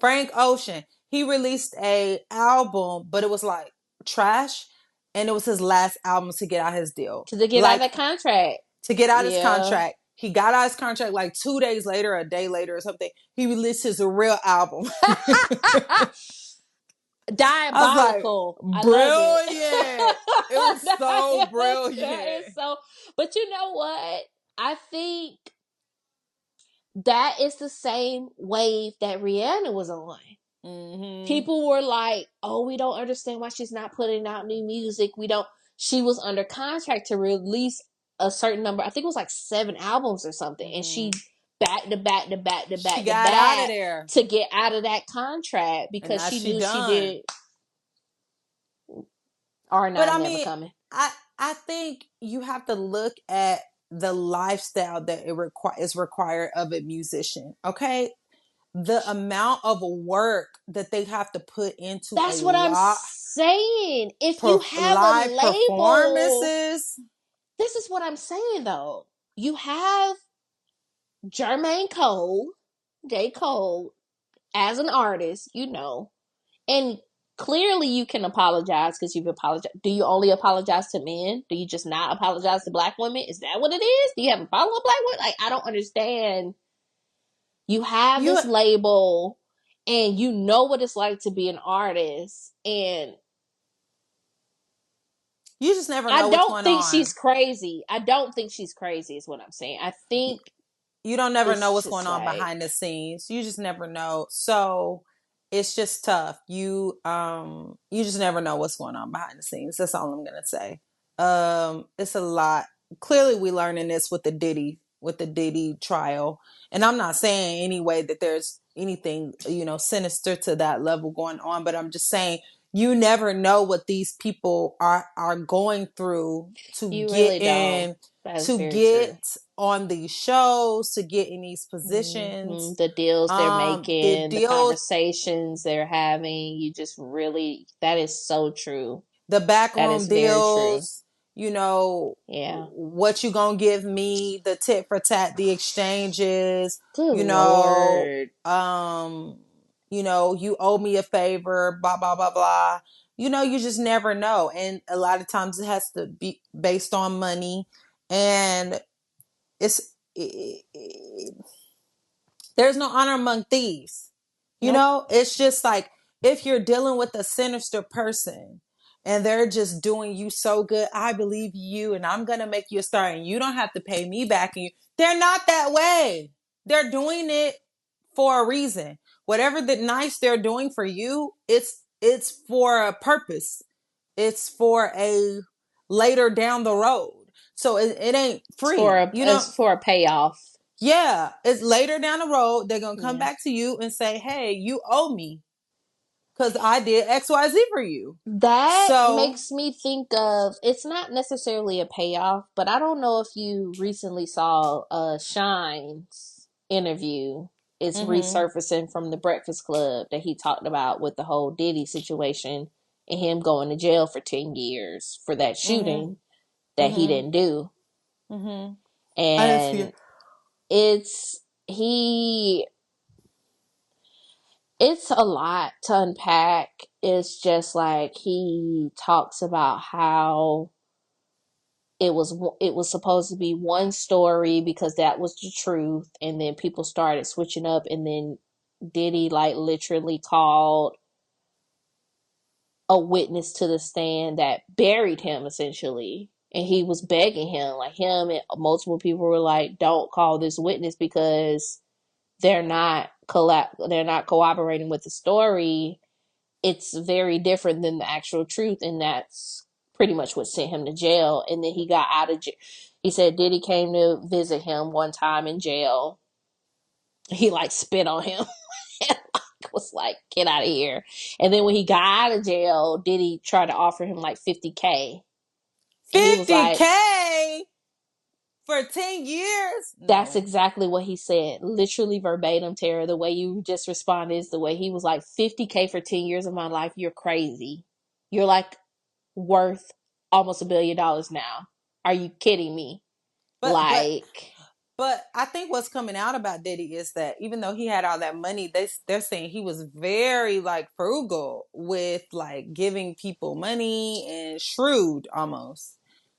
Frank Ocean. He released a album, but it was like trash, and it was his last album to get out his deal. To get out of that contract. To get out his contract. He got out his contract like 2 days later, a day later or something. He released his real album. Diabolical. I was like, brilliant. It was so brilliant. That is so. But you know what? I think that is the same wave that Rihanna was on. People were like, "Oh, we don't understand why she's not putting out new music. We don't." She was under contract to release a certain number. I think it was like 7 albums or something, and she back to back to back to back She to got back out of there to get out of that contract because she knew she did. R9 never coming. I think you have to look at the lifestyle that is required of a musician. Okay, the amount of work that they have to put into that's what I'm saying. If you have live a label, performances, this is what I'm saying though. You have Jermaine Cole, J. Cole, as an artist, and clearly you can apologize because you've apologized. Do you only apologize to men? Do you just not apologize to black women? Is that what it is? Do you have a problem with black women? Like, I don't understand. You have this label and you know what it's like to be an artist, and you just never know what's going on. I don't think she's crazy. I don't think she's crazy is what I'm saying. I think you don't never know what's going on behind the scenes. You just never know. So it's just tough. You just never know what's going on behind the scenes. That's all I'm gonna say. It's a lot. Clearly we learning this with the Diddy trial. And I'm not saying anyway that there's anything, sinister to that level going on, but I'm just saying you never know what these people are going through to get on these shows, to get in these positions. The deals they're making, the conversations they're having. You just really, that is so true. the That backroom is very true. deals, you know, Yeah. what you gonna give me, the tit for tat, the exchanges, Good you know, Lord. you owe me a favor, blah blah blah blah. You just never know, and a lot of times it has to be based on money, and it's there's no honor among thieves. Nope. It's just like if you're dealing with a sinister person and they're just doing you so good, I believe you and I'm going to make you a star and you don't have to pay me back. And they're not that way. They're doing it for a reason. Whatever the nice they're doing for you, it's for a purpose. It's for a later down the road. So it ain't free. It's for a payoff. Yeah, it's later down the road. They're gonna come Yeah. back to you and say, "Hey, you owe me because I did XYZ for you." That So, makes me think of, it's not necessarily a payoff, but I don't know if you recently saw Shine's interview. It's mm-hmm, resurfacing from the Breakfast Club that he talked about with the whole Diddy situation and him going to jail for 10 years for that mm-hmm, shooting that he mm-hmm, didn't do. mm-hmm. I didn't see And it. it's he it's a lot to unpack. It's just like he talks about how it was supposed to be one story because that was the truth, and then people started switching up, and then Diddy like literally called a witness to the stand that buried him essentially, and he was begging him, like him and multiple people were like, don't call this witness because they're not cooperating with the story. It's very different than the actual truth, and that's pretty much what sent him to jail. And then he got out of jail. He said Diddy came to visit him one time in jail. He like spit on him and was like, get out of here. And then when he got out of jail, Diddy tried to offer him like 50K. And he was like, 50K for 10 years? that's No, exactly what he said. Literally verbatim, Tarrah. The way you just responded is the way he was like, 50K for 10 years of my life. You're crazy. You're like worth almost $1 billion now. Are you kidding me? but Like, But I think what's coming out about Diddy is that even though he had all that money, they're saying he was very like frugal with like giving people money and shrewd almost.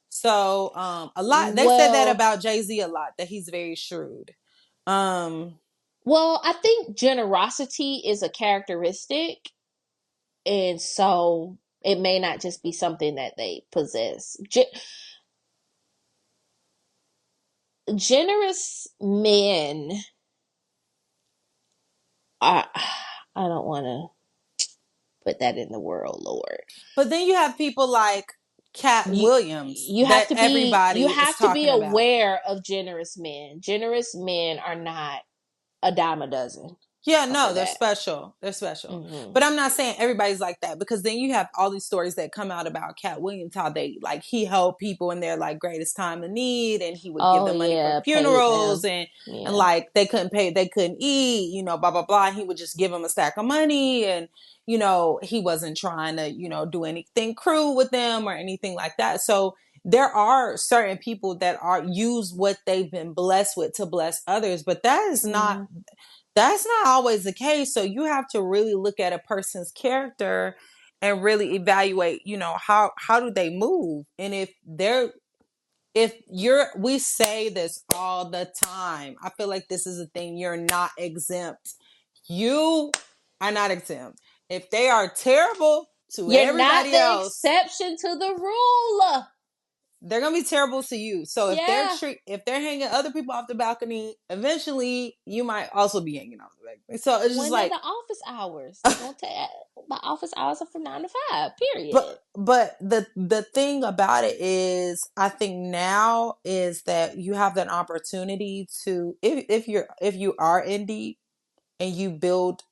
So a lot they said that well, about Jay-Z a lot, that he's very shrewd. Um I think generosity is a characteristic, and so it may not just be something that they possess. Generous men are. I don't want to put that in the world, Lord. but then you have people like Cat you Williams that you everybody is have to be talking about. aware of generous men. Generous men are not a dime a dozen. Yeah, I'll say no, they're that. special. They're special. Mm-hmm. But I'm not saying everybody's like that, because then you have all these stories that come out about Cat Williams, how they like he helped people in their like greatest time of need, and he would give Oh them money for yeah, paid funerals, them. and Yeah. like they couldn't eat, blah blah blah. And he would just give them a stack of money, and he wasn't trying to do anything cruel with them or anything like that. So there are certain people that are use what they've been blessed with to bless others, but Mm-hmm. that's not always the case. So you have to really look at a person's character and really evaluate, how do they move? And we say this all the time. I feel like this is a thing. You're not exempt. You are not exempt. If they are terrible to You're not everybody the else, exception to the rule. they're gonna be terrible to you. So Yeah. if they're hanging other people off the balcony, eventually you might also be hanging off the balcony. So it's just When are like, the office hours? They're gonna take my office hours are from 9 to 5. Period. but the thing about it is, I think now is that you have that opportunity to, if you are indie and you build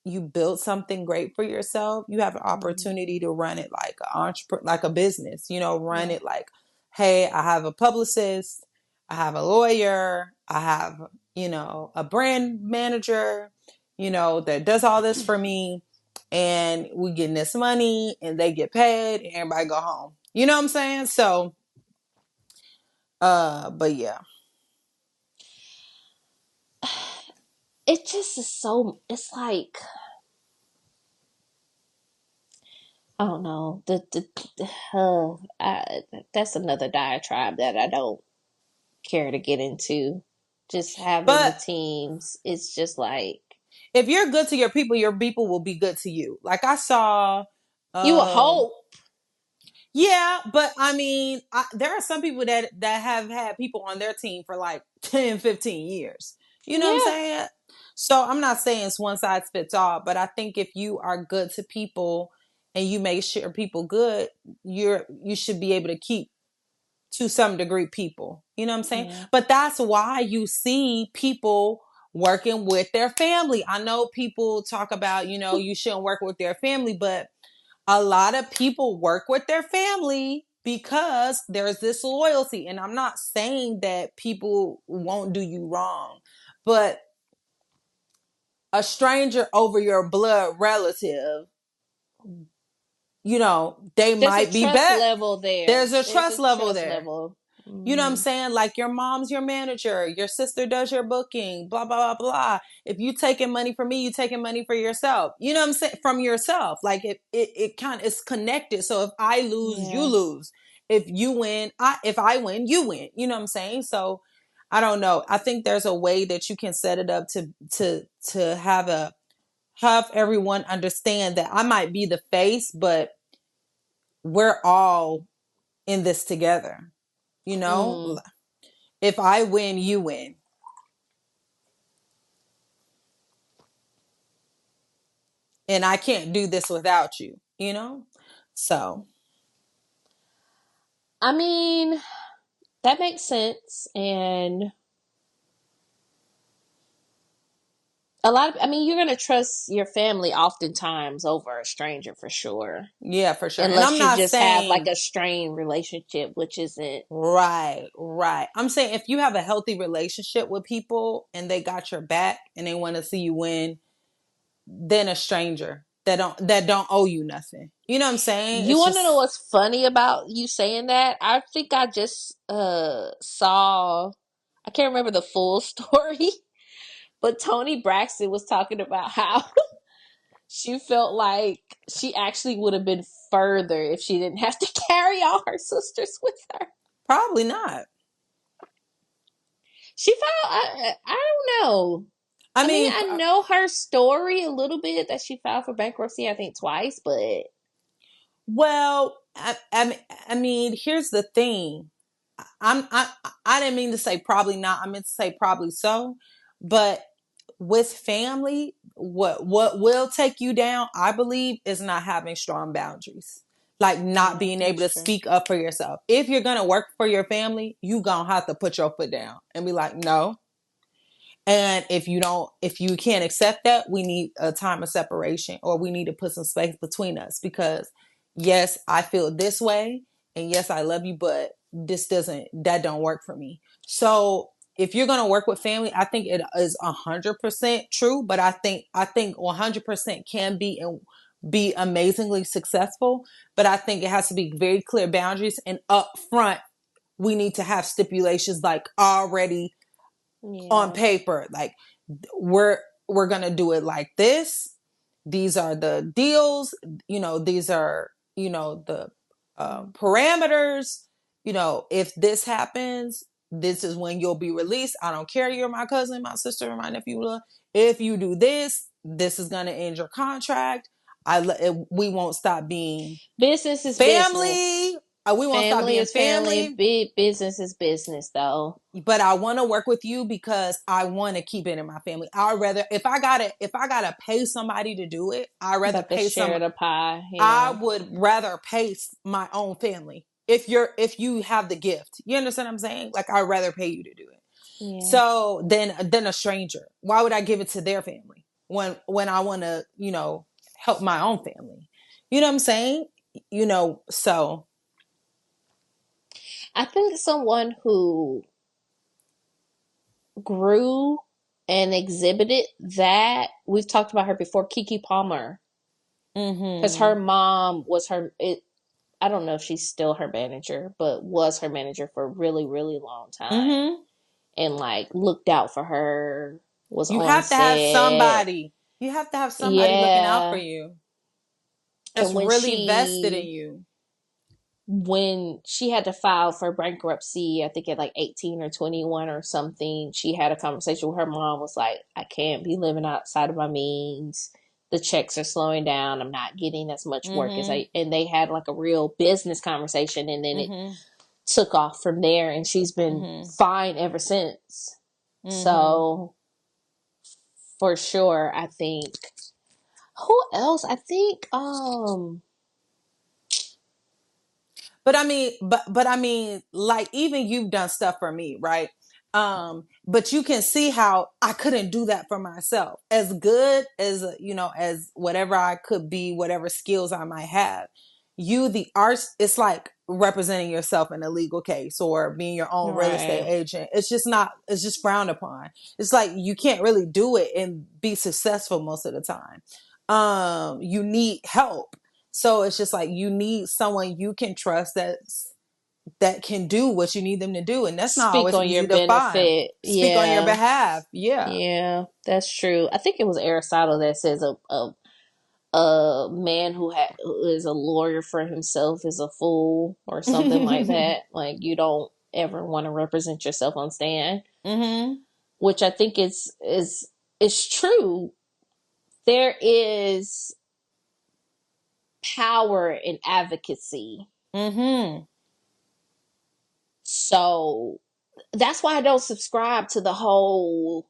something great for yourself, you have an Mm-hmm. opportunity to run it like an entrepreneur, like a business. Run Yeah. it like, hey, I have a publicist, I have a lawyer, I have a brand manager, that does all this for me. and we getting this money and they get paid and everybody go home. You know what I'm saying? So, but yeah. It just is so, it's like, I don't know. That's another diatribe that I don't care to get into. Just having the But teams, it's just like, if you're good to your people will be good to you. Like I saw, you would um, hope. yeah, but I mean, there are some people that have had people on their team for like 10, 15 years. You know what I'm Yeah, saying? So I'm not saying it's one size fits all, but I think if you are good to people and you make sure people good, you should be able to keep to some degree people. You know what I'm saying? yeah, But that's why you see people working with their family. I know people talk about, you shouldn't work with their family, but a lot of people work with their family because there's this loyalty. And I'm not saying that people won't do you wrong, but a stranger over your blood relative, they there's a might be trust bad. level there. There's a There's trust a level trust there. level. You know what I'm Hmm. saying? Like your mom's your manager, your sister does your booking, blah, blah, blah, blah. If you taking money from me, you taking money for yourself. You know what I'm saying? From yourself. Like it kind of is connected. So if I lose, you Yeah. lose. If you win, if I win, you win. You know what I'm saying? So I don't know. I think there's a way that you can set it up to have everyone understand that I might be the face, but we're all in this together. You know? Mm. If I win, you win. And I can't do this without you, you know? So, I mean, that makes sense. And a lot of, I mean, you're going to trust your family oftentimes over a stranger for sure. yeah, for sure. And I'm Unless you not just have like saying a strained relationship, which isn't. right, right. I'm saying if you have a healthy relationship with people and they got your back and they want to see you win, then a stranger that don't owe you nothing. You know what I'm saying? You It's want to know just what's funny about you saying that? I think I just saw, I can't remember the full story, but Toni Braxton was talking about how she felt like she actually would have been further if she didn't have to carry all her sisters with her. probably not. She felt, I don't know. I I mean, mean, I know her story a little bit that she filed for bankruptcy, I think twice, but well, I mean, here's the thing. I didn't mean to say probably not. I meant to say probably so. But with family, what will take you down, I believe, is not having strong boundaries. Like not yeah, being able to that's true. speak up for yourself. If you're gonna work for your family, you gonna have to put your foot down and be like, no, and if you can't accept that, we need a time of separation or we need to put some space between us because yes, I feel this way and yes, I love you, but that don't work for me. So if you're going to work with family, I think it is 100% true, but I think 100% can be amazingly successful, but I think it has to be very clear boundaries and up front we need to have stipulations like already on Yeah. paper, like we're we're gonna do it like this. These are the deals. These are the parameters. If this happens, this is when you'll be released. I don't care. You're my cousin, my sister, my nephew. If you do this, this is gonna end your contract. We won't stop being Business is business. family. We won't stop Family being is family. family, Big business is business, though. but I want to work with you because I want to keep it in my family. I'd rather if I gotta pay somebody to do it, I'd rather About to pay share the pie. I Yeah. would rather pay my own family. If you have the gift, you understand what I'm saying? Like I'd rather pay you to do it. Yeah. So then a stranger. Why would I give it to their family when I want to help my own family? You know what I'm saying? So I think someone who grew and exhibited that, we've talked about her before, Kiki Palmer. because her Mm-hmm. mom was I don't know if she's still her manager, but was her manager for a really, really long time. Mm-hmm. And like looked out for her, was You on have to have set. somebody. You have to have somebody looking out for Yeah. you. That's And really vested in you. when she had to file for bankruptcy, I think at like 18 or 21 or something, she had a conversation with her mom, was like, I can't be living outside of my means. The checks are slowing down. I'm not getting as much work as Mm-hmm. and they had like a real business conversation, and then it Mm-hmm. took off from there, and she's been Mm-hmm. fine ever since. Mm-hmm. So for sure, I think who else? I think But I mean, like even you've done stuff for me, right? But you can see how I couldn't do that for myself. As good as as whatever I could be, whatever skills I might have, the arts, it's like representing yourself in a legal case or being your own real estate right. agent. It's just not. It's just frowned upon. It's like you can't really do it and be successful most of the time. You need help, so it's just like you need someone you can trust that can do what you need them to do. And that's not Speak always on your easy to find. benefit. Speak on your Yeah. behalf. Yeah. Yeah, that's true. I think it was Aristotle that says a man who is a lawyer for himself is a fool, or something like that. Like you don't ever want to represent yourself on stand, Mm-hmm. which I think is true. There is power in advocacy. Mm-hmm. So that's why I don't subscribe to the whole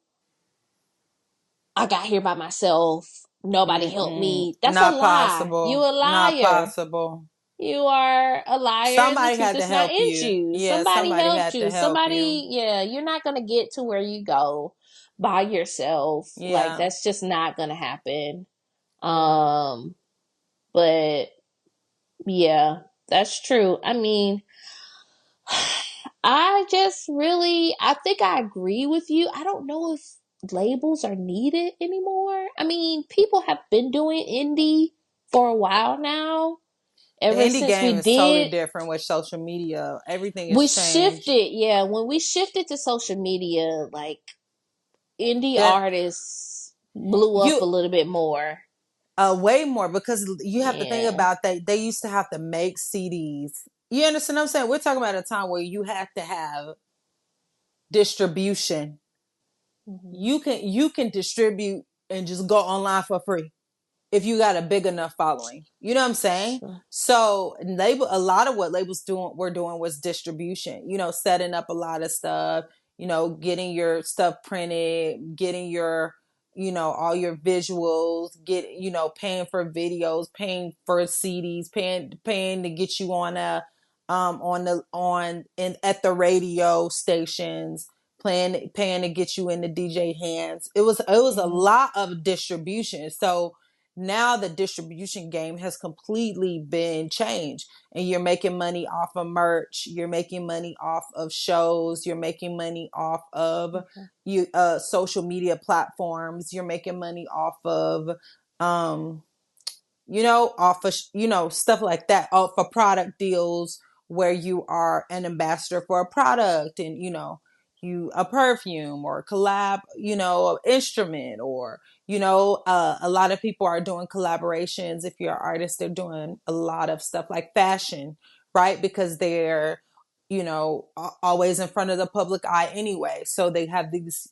I got here by myself, nobody helped Mm-mm. me. That's a Not lie. You possible. a Not liar. possible. You are a liar, and the Somebody truth had to is not help in you. you. Yeah, Somebody somebody helped had to you. help you. Somebody, yeah, you're not going to get to where you go by yourself. Like, Yeah. that's just not going to happen. Um, but yeah, that's true. I mean, I think I agree with you. I don't know if labels are needed anymore. I mean, people have been doing indie for a while now. The Ever indie since game we is totally did, different with social media. Everything we has changed. shifted. Yeah, when we shifted to social media, like indie That artists blew up you a little bit more. way more, because you have to think Yeah. about that they used to have to make CDs. You understand what I'm saying? We're talking about a time where you have to have distribution. Hmm. You can distribute and just go online for free if you got a big enough following. You know what I'm saying? Sure. So a lot of what labels were doing was distribution. Setting up a lot of stuff. Getting your stuff printed, getting your all your visuals, paying for videos, paying for CDs, paying to get you on at the radio stations, paying to get you in the DJ hands. It was a Yeah. lot of distribution. So now the distribution game has completely been changed, and you're making money off of merch, you're making money off of shows, you're making money off of Okay. social media platforms, you're making money off of um off of stuff like that, off of product deals where you are an ambassador for a product, and you a perfume or a collab, an instrument, or a lot of people are doing collaborations. If you're an artist, they're doing a lot of stuff like fashion, right? Because they're always in front of the public eye anyway, so they have these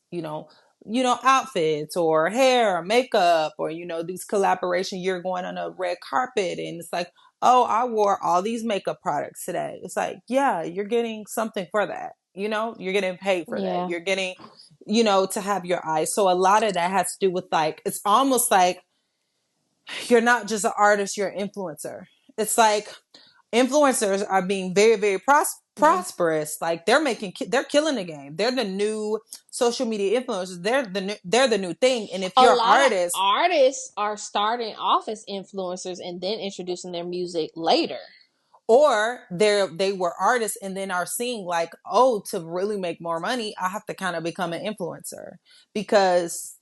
outfits or hair or makeup, or these collaboration. You're going on a red carpet and it's like, oh, I wore all these makeup products today. It's like, yeah, you're getting something for that. You're getting paid for that. Yeah. You're getting to have your eyes. So a lot of that has to do with, like, it's almost like you're not just an artist, you're an influencer. It's like influencers are being very, very Yeah. prosperous. Like they're killing the game. They're the new social media influencers. They're the new thing. And if A you're an lot of artist, artists are starting off as influencers and then introducing their music later. or they were artists and then are seeing like, oh, to really make more money, I have to kind of become an influencer, because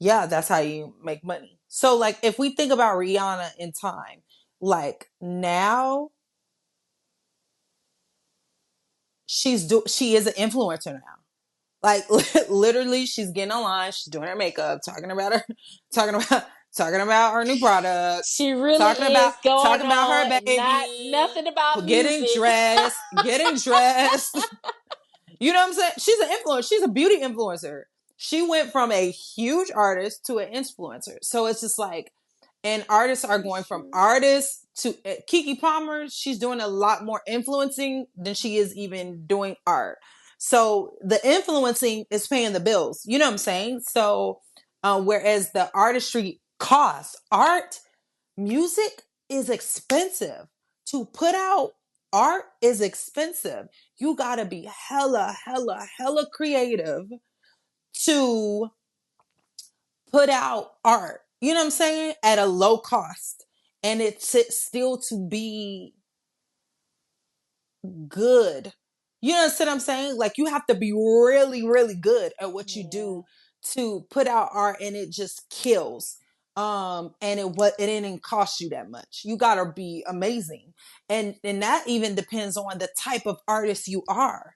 yeah, that's how you make money. So like if we think about Rihanna in time, like now she is an influencer now. Like literally, she's getting online, she's doing her makeup, talking about talking about her new product, She really is going talking about on her and not baby, nothing about getting music. dressed. You know what I'm saying? She's an influencer. She's a beauty influencer. She went from a huge artist to an influencer. So it's just like, and artists are going from artists to Keke Palmer. She's doing a lot more influencing than she is even doing art. So the influencing is paying the bills. You know what I'm saying? So whereas the artistry costs, art, music is expensive. To put out art is expensive. You gotta be hella creative to put out art. You know what I'm saying? At a low cost. And it's still to be good. You know what I'm saying? Like you have to be really good at what you do to put out art and it just kills. And it didn't cost you that much. You gotta be amazing. And that even depends on the type of artist you are.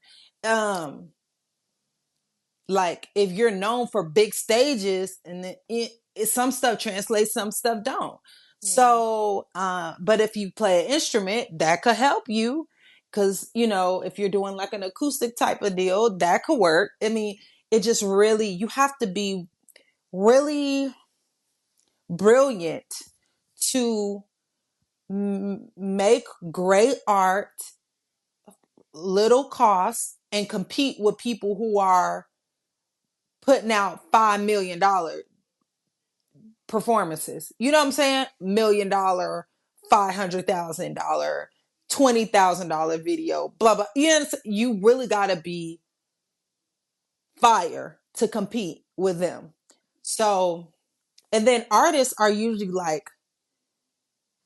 Like if you're known for big stages and some stuff translates, some stuff don't. So but if you play an instrument, that could help you, because if you're doing like an acoustic type of deal, that could work. I mean, it just really, you have to be really brilliant to make great art, little cost, and compete with people who are putting out $5 million performances. You know what I'm saying? $1 million, $500,000, $20,000 video, blah blah. You really gotta be fire to compete with them. So, and then artists are usually like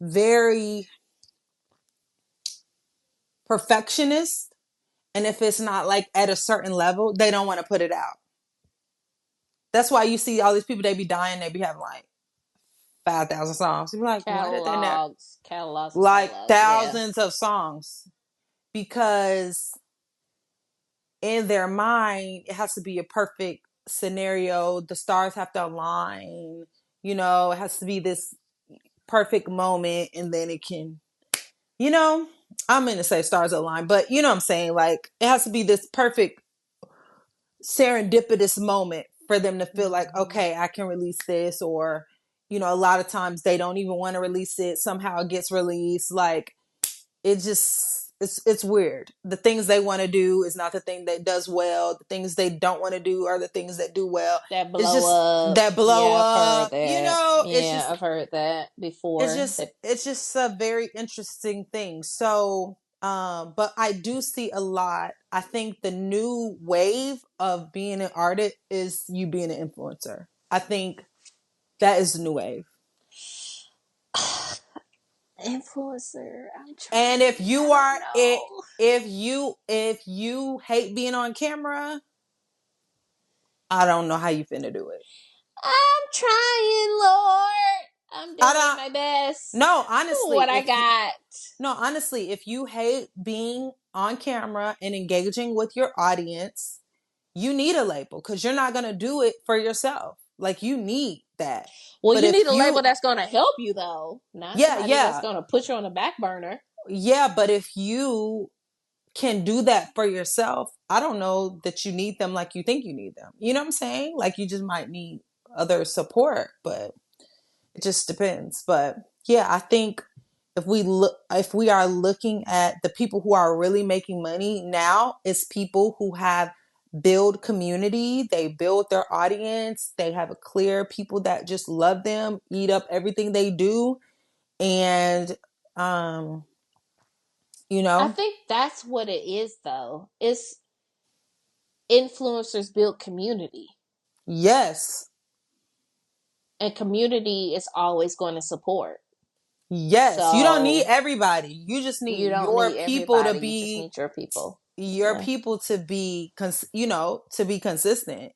very perfectionist, and if it's not like at a certain level, they don't want to put it out. That's why you see all these people, they be dying, they be having like 5,000 songs. You're like, why did they never? Catalogs and Like catalogs. Yeah. thousands of songs, because in their mind it has to be a perfect scenario. The stars have to align. It has to be this perfect moment, and then it can. I'm gonna say stars align, but you know what I'm saying. Like it has to be this perfect serendipitous moment for them to feel like, okay, I can release this. Or a lot of times they don't even want to release it, somehow it gets released. Like it just, it's weird. The things they want to do is not the thing that does well. The things they don't want to do are the things that do well. That It's blow just up. that blow Yeah, I've heard up. that. It's Yeah, just I've heard that it's before. just it's just a very interesting thing. So but I do see a lot. I think the new wave of being an artist is you being an influencer. I think that is the new wave. Influencer. I'm And trying. if you I don't are it, know. if you hate being on camera, I don't know how you finna do it. I'm trying, Lord. I'm I doing don't. my best. No, honestly, What I got. if you hate being on camera and engaging with your audience, you need a label, because you're not gonna do it for yourself. Like you need that. Well, But you need if a label you, that's going to help you, though, not yeah, somebody that's yeah, going to put you on the back burner. yeah. But if you can do that for yourself, I don't know that you need them like you think you need them. You know what I'm saying? Like you just might need other support, but it just depends. But yeah, I think if we are looking at the people who are really making money now, it's people who have build community, they build their audience, they have a clear people that just love them, eat up everything they do, and um you I know, think that's what it is, though. It's influencers build community, yes. and community is always going to support. Yes, you don't need So everybody. You just you need don't your need people to everybody. You just be need your people. your Yeah. people to be to be consistent.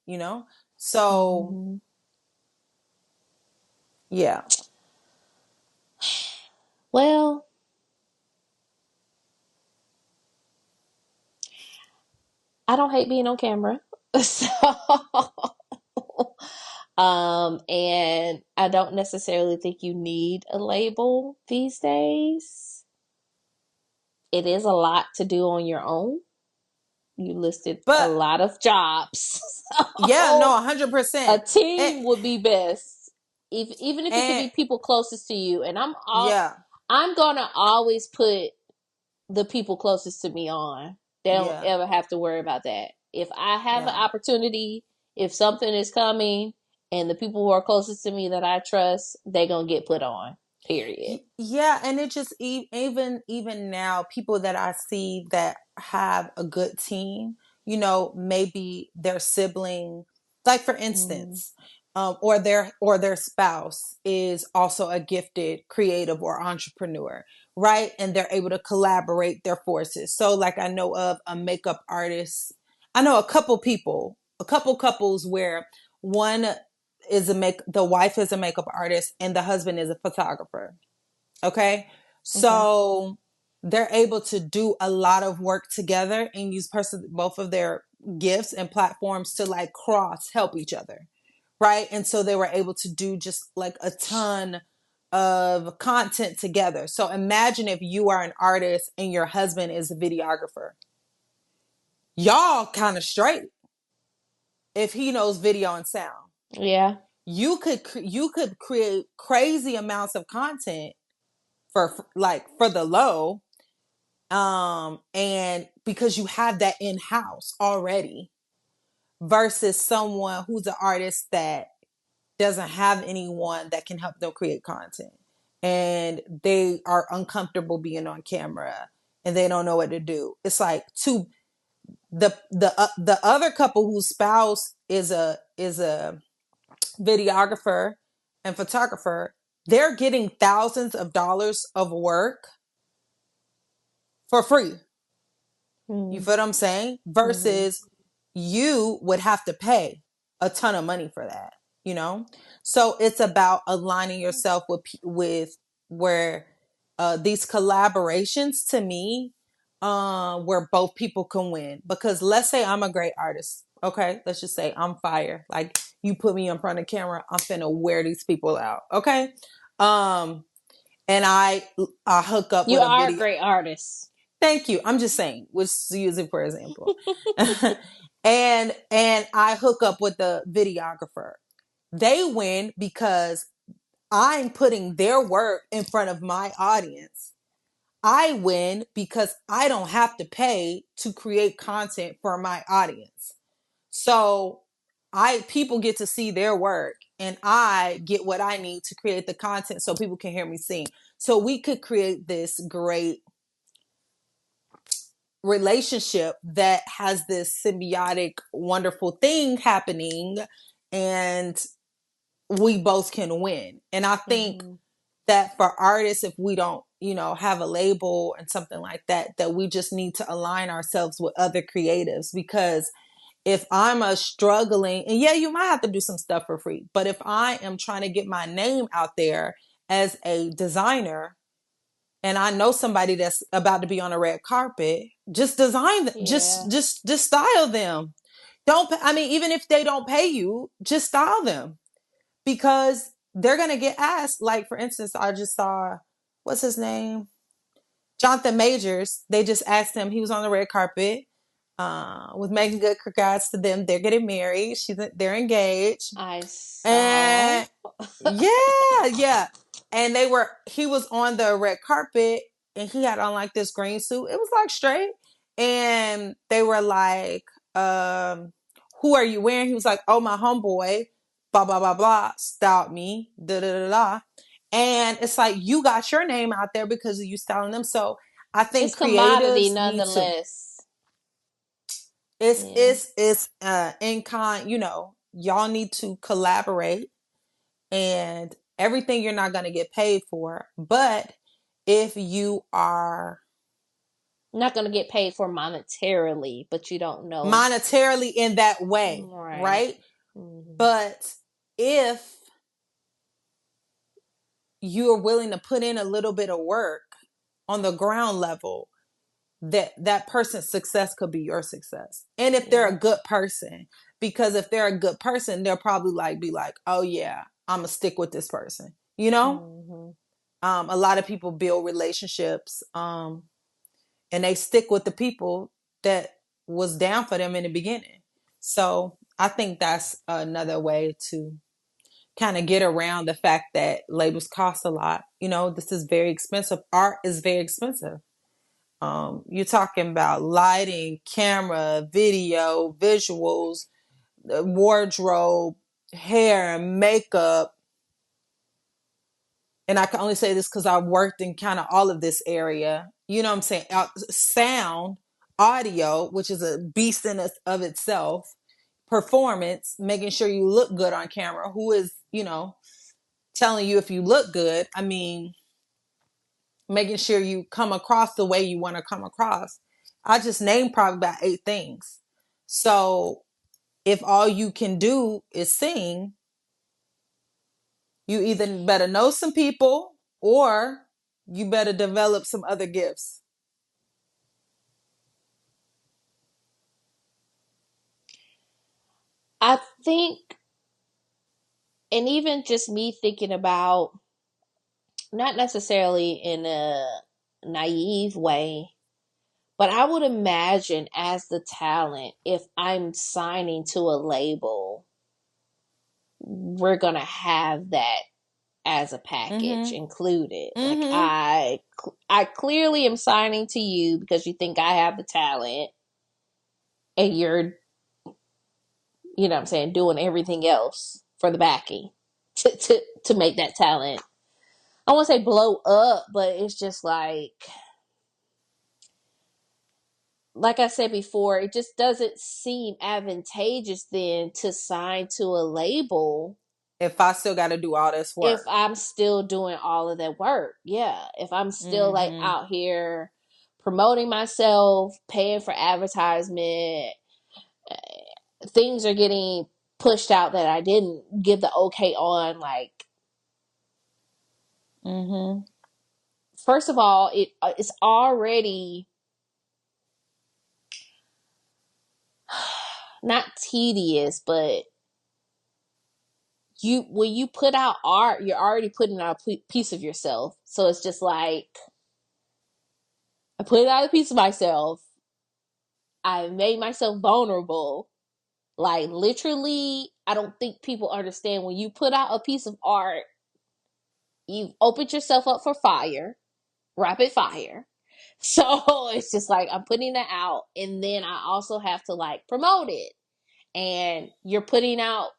So Mm-hmm. Yeah. Well, I don't hate being on camera. So, and I don't necessarily think you need a label these days. It is a lot to do on your own. You listed a But lot of jobs. yeah, no, So, a 100%. And, team would be best. Even if it could and be people closest to you. And yeah, I'm gonna always put the people closest to me on. They don't yeah, ever have to worry about that. If I have an yeah. opportunity, if something is coming, and the people who are closest to me that I trust, they gonna get put on. Period. Yeah, and it just even now, people that I see that have a good team, maybe their sibling, like for Mm, instance, or their spouse is also a gifted creative or entrepreneur, right? And they're able to collaborate their forces. So, like I know of a makeup artist, I know a couple couples where one the wife is a makeup artist and the husband is a photographer. Okay. okay. So they're able to do a lot of work together and use both of their gifts and platforms to like cross help each other. Right. And so they were able to do just like a ton of content together. So imagine if you are an artist and your husband is a videographer. Y'all kind of straight if he knows video and sound. Yeah. You could create crazy amounts of content for the low, and because you have that in house already versus someone who's an artist that doesn't have anyone that can help them create content and they are uncomfortable being on camera and they don't know what to do. It's like the other couple whose spouse is a videographer and photographer. They're getting thousands of dollars of work for free. You Mm, feel what I'm saying? mm-hmm. Versus you would have to pay a ton of money for that, you know? So it's about aligning yourself with where these collaborations to me, where both people can win. Because let's say I'm a great artist. Okay, let's just say I'm fire. Like you put me in front of camera, I'm finna wear these people out. Okay. Um, and I hook up You with a are a video. great artist. Thank you. I'm just saying, let's use it for example. and I hook up with the videographer. They win because I'm putting their work in front of my audience. I win because I don't have to pay to create content for my audience. So I people get to see their work and I get what I need to create the content so people can hear me sing. So we could create this great relationship that has this symbiotic, wonderful thing happening, and we both can win. And I think Mm-hmm. that for artists, if we don't, have a label and something like that, that we just need to align ourselves with other creatives. Because if I'm a struggling, and yeah, you might have to do some stuff for free, but if I am trying to get my name out there as a designer, and I know somebody that's about to be on a red carpet, just design them, Yeah. just style them. Don't I mean, even if they don't pay you, just style them because they're gonna get asked. Like for instance, I just saw what's his name, Jonathan Majors. They just asked him. He was on the red carpet with Megan Good. Congrats to them. They're getting married. They're engaged, I saw. and yeah, yeah. And he was on the red carpet and he had on like this green suit. It was like straight. And they were like, who are you wearing? He was like, oh, my homeboy, blah, blah, blah, blah, styled me, da, da, da, da. And it's like, you got your name out there because of you styling them. So I It's think commodity creatives need to, nonetheless. it's, Yeah. it's, it's, in kind, y'all need to collaborate and everything you're not going to get paid for. But if you are Not gonna get paid for monetarily, but you don't know. monetarily in that way, Right. right? Mm-hmm. But if you are willing to put in a little bit of work on the ground level, that person's success could be your success. And if they're a good person, because if they're a good person, they'll probably be like, oh yeah, I'm gonna stick with this person, you know. A lot of people build relationships, and they stick with the people that was down for them in the beginning. So I think that's another way to kind of get around the fact that labels cost a lot. You know, this is very expensive. Art is very expensive. You're talking about lighting, camera, video, visuals, wardrobe, hair, makeup. And I can only say this because I worked in kind of all of this area. You know what I'm saying? Sound, audio, which is a beast in of itself, performance, making sure you look good on camera. Who is, telling you if you look good? I mean, making sure you come across the way you want to come across. I just named probably about 8 things. So if all you can do is sing, you either better know some people or you better develop some other gifts. I think, and even just me thinking about, not necessarily in a naive way, but I would imagine as the talent, if I'm signing to a label, we're going to have that as a package included. Like I clearly am signing to you because you think I have the talent, and you're, you know what I'm saying, doing everything else for the backing to make that talent, I won't say blow up, but it's just like I said before, it just doesn't seem advantageous then to sign to a label if I still got to do all this work. If I'm still doing all of that work. Yeah. If I'm still like out here promoting myself, paying for advertisement, things are getting pushed out that I didn't give the okay on. Like, first of all, it's already not tedious, but when you put out art, you're already putting out a piece of yourself. So it's just like, I put out a piece of myself. I made myself vulnerable. Like, literally, I don't think people understand when you put out a piece of art, you've opened yourself up for fire, rapid fire. So it's just like, I'm putting that out, and then I also have to like promote it. And you're putting out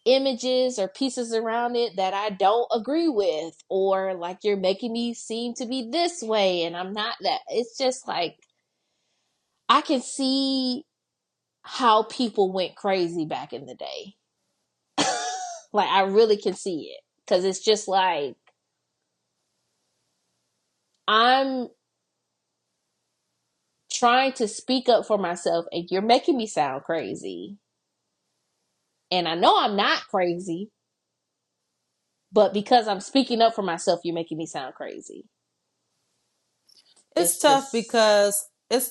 images or pieces around it that I don't agree with, or like you're making me seem to be this way and I'm not that. It's just like, I can see how people went crazy back in the day. Like, I really can see it, because it's just like, I'm trying to speak up for myself and you're making me sound crazy. And I know I'm not crazy, but because I'm speaking up for myself, you're making me sound crazy. It's tough because it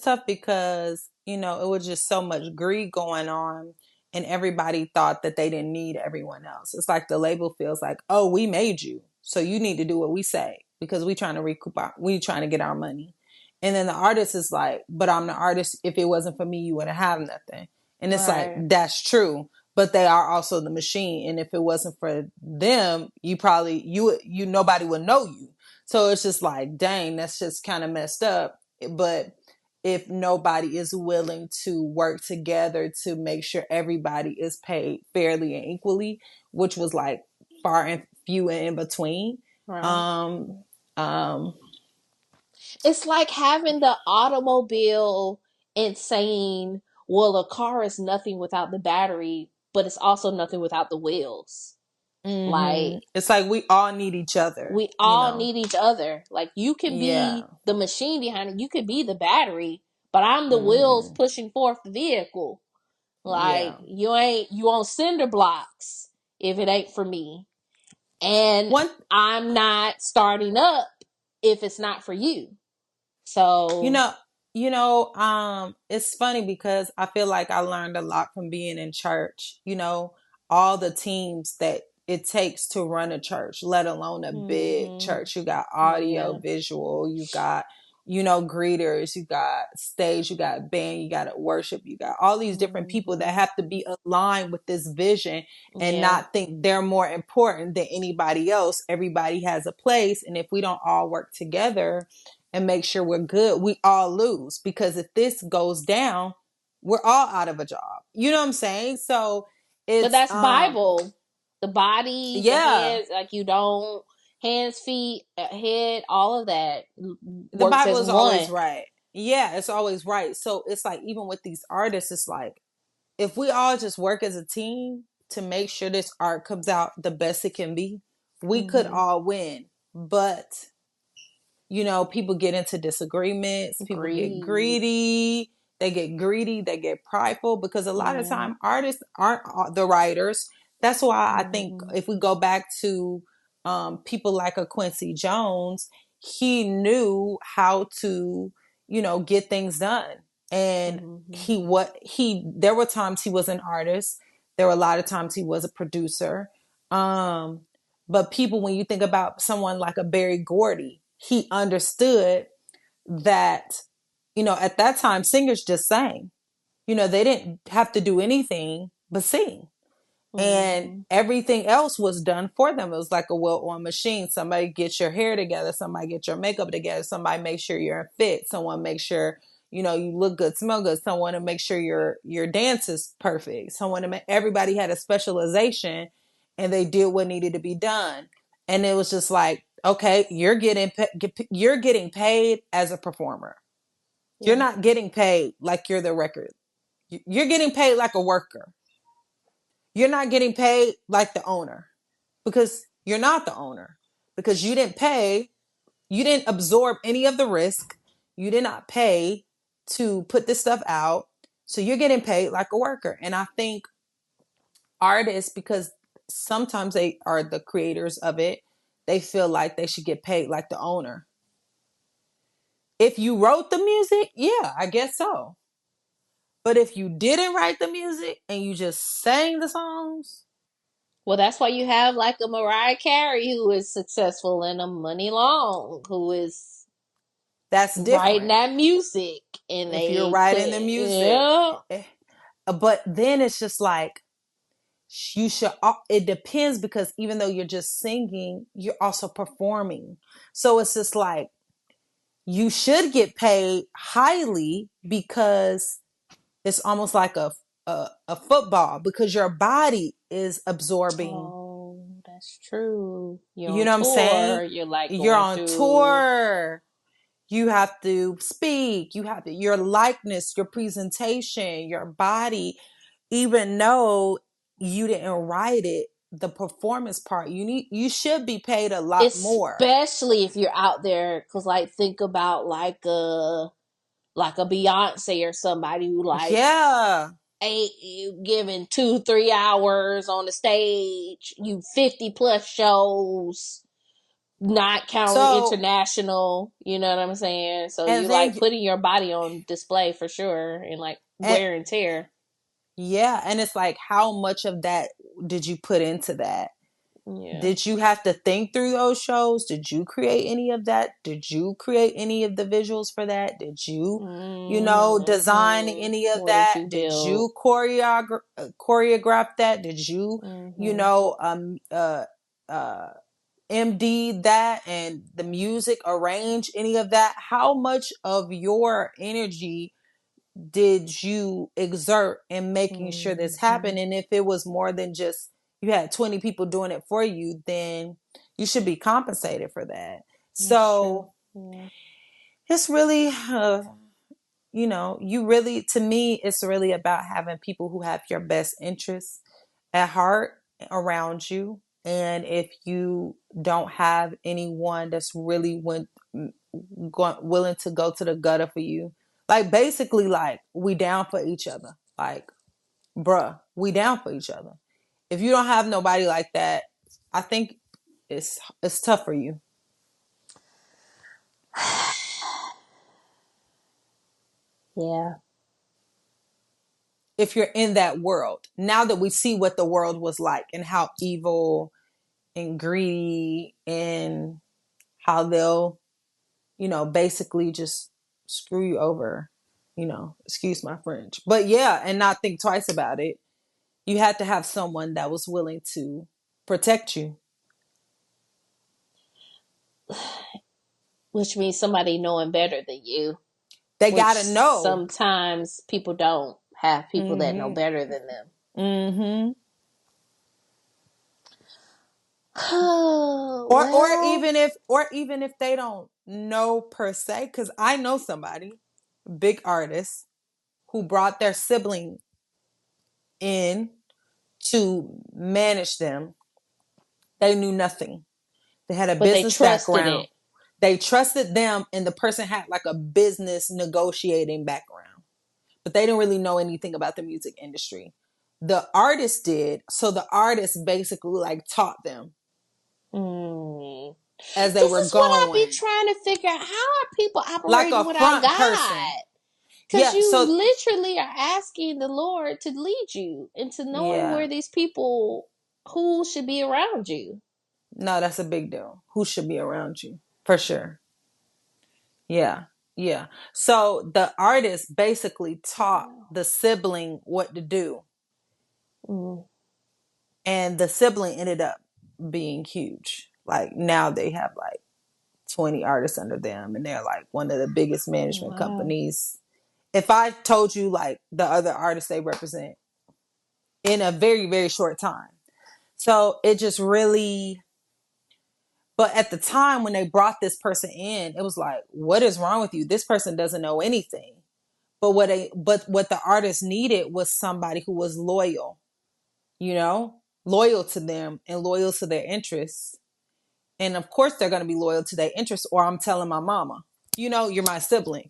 was just so much greed going on, and everybody thought that they didn't need everyone else. It's like the label feels like, oh, we made you, so you need to do what we say because we trying to get our money. And then the artist is like, but I'm the artist. If it wasn't for me, you wouldn't have nothing. And it's like, that's true, but they are also the machine. And if it wasn't for them, nobody would know you. So it's just like, dang, that's just kind of messed up. But if nobody is willing to work together to make sure everybody is paid fairly and equally, which was like far and few and in between. It's like having the automobile and saying, well, a car is nothing without the battery, but it's also nothing without the wheels. Like, it's like we all need each other. We all need each other. Like, you can be the machine behind it. You could be the battery, but I'm the wheels pushing forth the vehicle. Like, you on cinder blocks if it ain't for me. And One, I'm not starting up if it's not for you. you So, know, it's funny because I feel like I learned a lot from being in church. All the teams that it takes to run a church, let alone a big mm-hmm. church. You got audio, Yeah. visual, you got, greeters, you got stage, you got band, you got worship, you got all these different people that Mm-hmm. have to be aligned with this vision and Yeah. not think they're more important than anybody else. Everybody has a place. And if we don't all work together and make sure we're good, we all lose, because if this goes down, we're all out of a job. You know what I'm saying? So But it's that's Bible. The body, the yeah, hands, like you don't, hands, feet, head, all of that the works Bible as is always one. right. Yeah, it's always right. So it's like, even with these artists, it's like, if we all just work as a team to make sure this art comes out the best it can be, we could Mm-hmm. all win. But people get into disagreements, people get Greed. greedy, they get prideful, because a lot of Yeah. time artists aren't the writers. That's why I think Mm-hmm. if we go back to people like a Quincy Jones, he knew how to, get things done. And Mm-hmm. there were times he was an artist. There were a lot of times he was a producer. Um, but people, when you think about someone like a Berry Gordy, he understood that, at that time, singers just sang. They didn't have to do anything but sing. And Mm-hmm. everything else was done for them. It was like a well-oiled machine. Somebody gets your hair together, somebody get your makeup together, somebody make sure you're in fit, someone make sure you look good, smell good, someone to make sure your dance is perfect, someone to make, everybody had a specialization, and they did what needed to be done. And it was just like, okay, you're getting paid as a performer. You're Yeah. not getting paid like you're the record. You're getting paid like a worker. You're not getting paid like the owner, because you're not the owner, because you didn't absorb any of the risk. You did not pay to put this stuff out. So you're getting paid like a worker. And I think artists, because sometimes they are the creators of it, they feel like they should get paid like the owner. If you wrote the music, yeah, I guess so. But if you didn't write the music and you just sang the songs, Well, that's why you have like a Mariah Carey who is successful and a Money Long who is that's writing different. that music, and If you're they put, writing the music. yeah, But then it's just like, you should, it depends, because even though you're just singing, you're also performing. So it's just like, you should get paid highly, because it's almost like a football, because your body is absorbing. oh, that's true. You're You on know what I'm saying? tour. You're like You're going on through. tour. You have to speak. You have to, your likeness, your presentation, your body, even though you didn't write it, the performance part, you should be paid a lot more. Especially if you're out there, because like think about like a Beyonce or somebody who like Yeah. ain't you giving 2-3 hours on the stage, you 50 plus shows, not counting So, international, you know what I'm saying? So and you then, like putting your body on display for sure, and like and, wear and tear. yeah. And it's like, how much of that did you put into that? Yeah. Did you have to think through those shows? Did you create any of that? Did you create any of the visuals for that? Did you, design Mm-hmm. any of What did that? you Did build? you choreograph that? Did you, Mm-hmm. uh, MD that, and the music, arrange any of that? How much of your energy did you exert in making sure this Mm-hmm. happened? And if it was more than just, you had 20 people doing it for you, then you should be compensated for that. That's true. So Yeah. it's really, you really, to me, it's really about having people who have your best interests at heart around you. And if you don't have anyone that's really willing to go to the gutter for you, like, basically, like, we down for each other. Like, bruh, we down for each other. If you don't have nobody like that, I think it's tough for you. Yeah. If you're in that world, now that we see what the world was like and how evil and greedy and how they'll, basically just screw you over, excuse my French. But yeah, and not think twice about it. You had to have someone that was willing to protect you. Which means somebody knowing better than you. They Which gotta know. sometimes people don't have people that know Mm-hmm. better than them. Mm-hmm. Oh, Or well, even if they don't know per se, because I know somebody, big artist, who brought their sibling in to manage them. They knew nothing. They had a but they business trusted background. it. They trusted them, and the person had like a business negotiating background, but they didn't really know anything about the music industry. The artist did, so the artist basically like taught them Mm. as they This were is what I be going, trying to figure out. How are people like operating a without front person. God? Because Yeah. you So literally are asking the Lord to lead you into knowing yeah, where these people who should be around you. no, that's a big deal. Who should be around you for sure? Yeah. Yeah. So the artist basically taught the sibling what to do. Mm. And the sibling ended up being huge. Like now they have like 20 artists under them and they're like one of the biggest management Wow. companies. If I told you like the other artists they represent in a very, very short time. So it just really, but at the time when they brought this person in, it was like, what is wrong with you? This person doesn't know anything. But what the artist needed was somebody who was loyal, loyal to them and loyal to their interests. And of course they're going to be loyal to their interests, or I'm telling my mama, you're my sibling.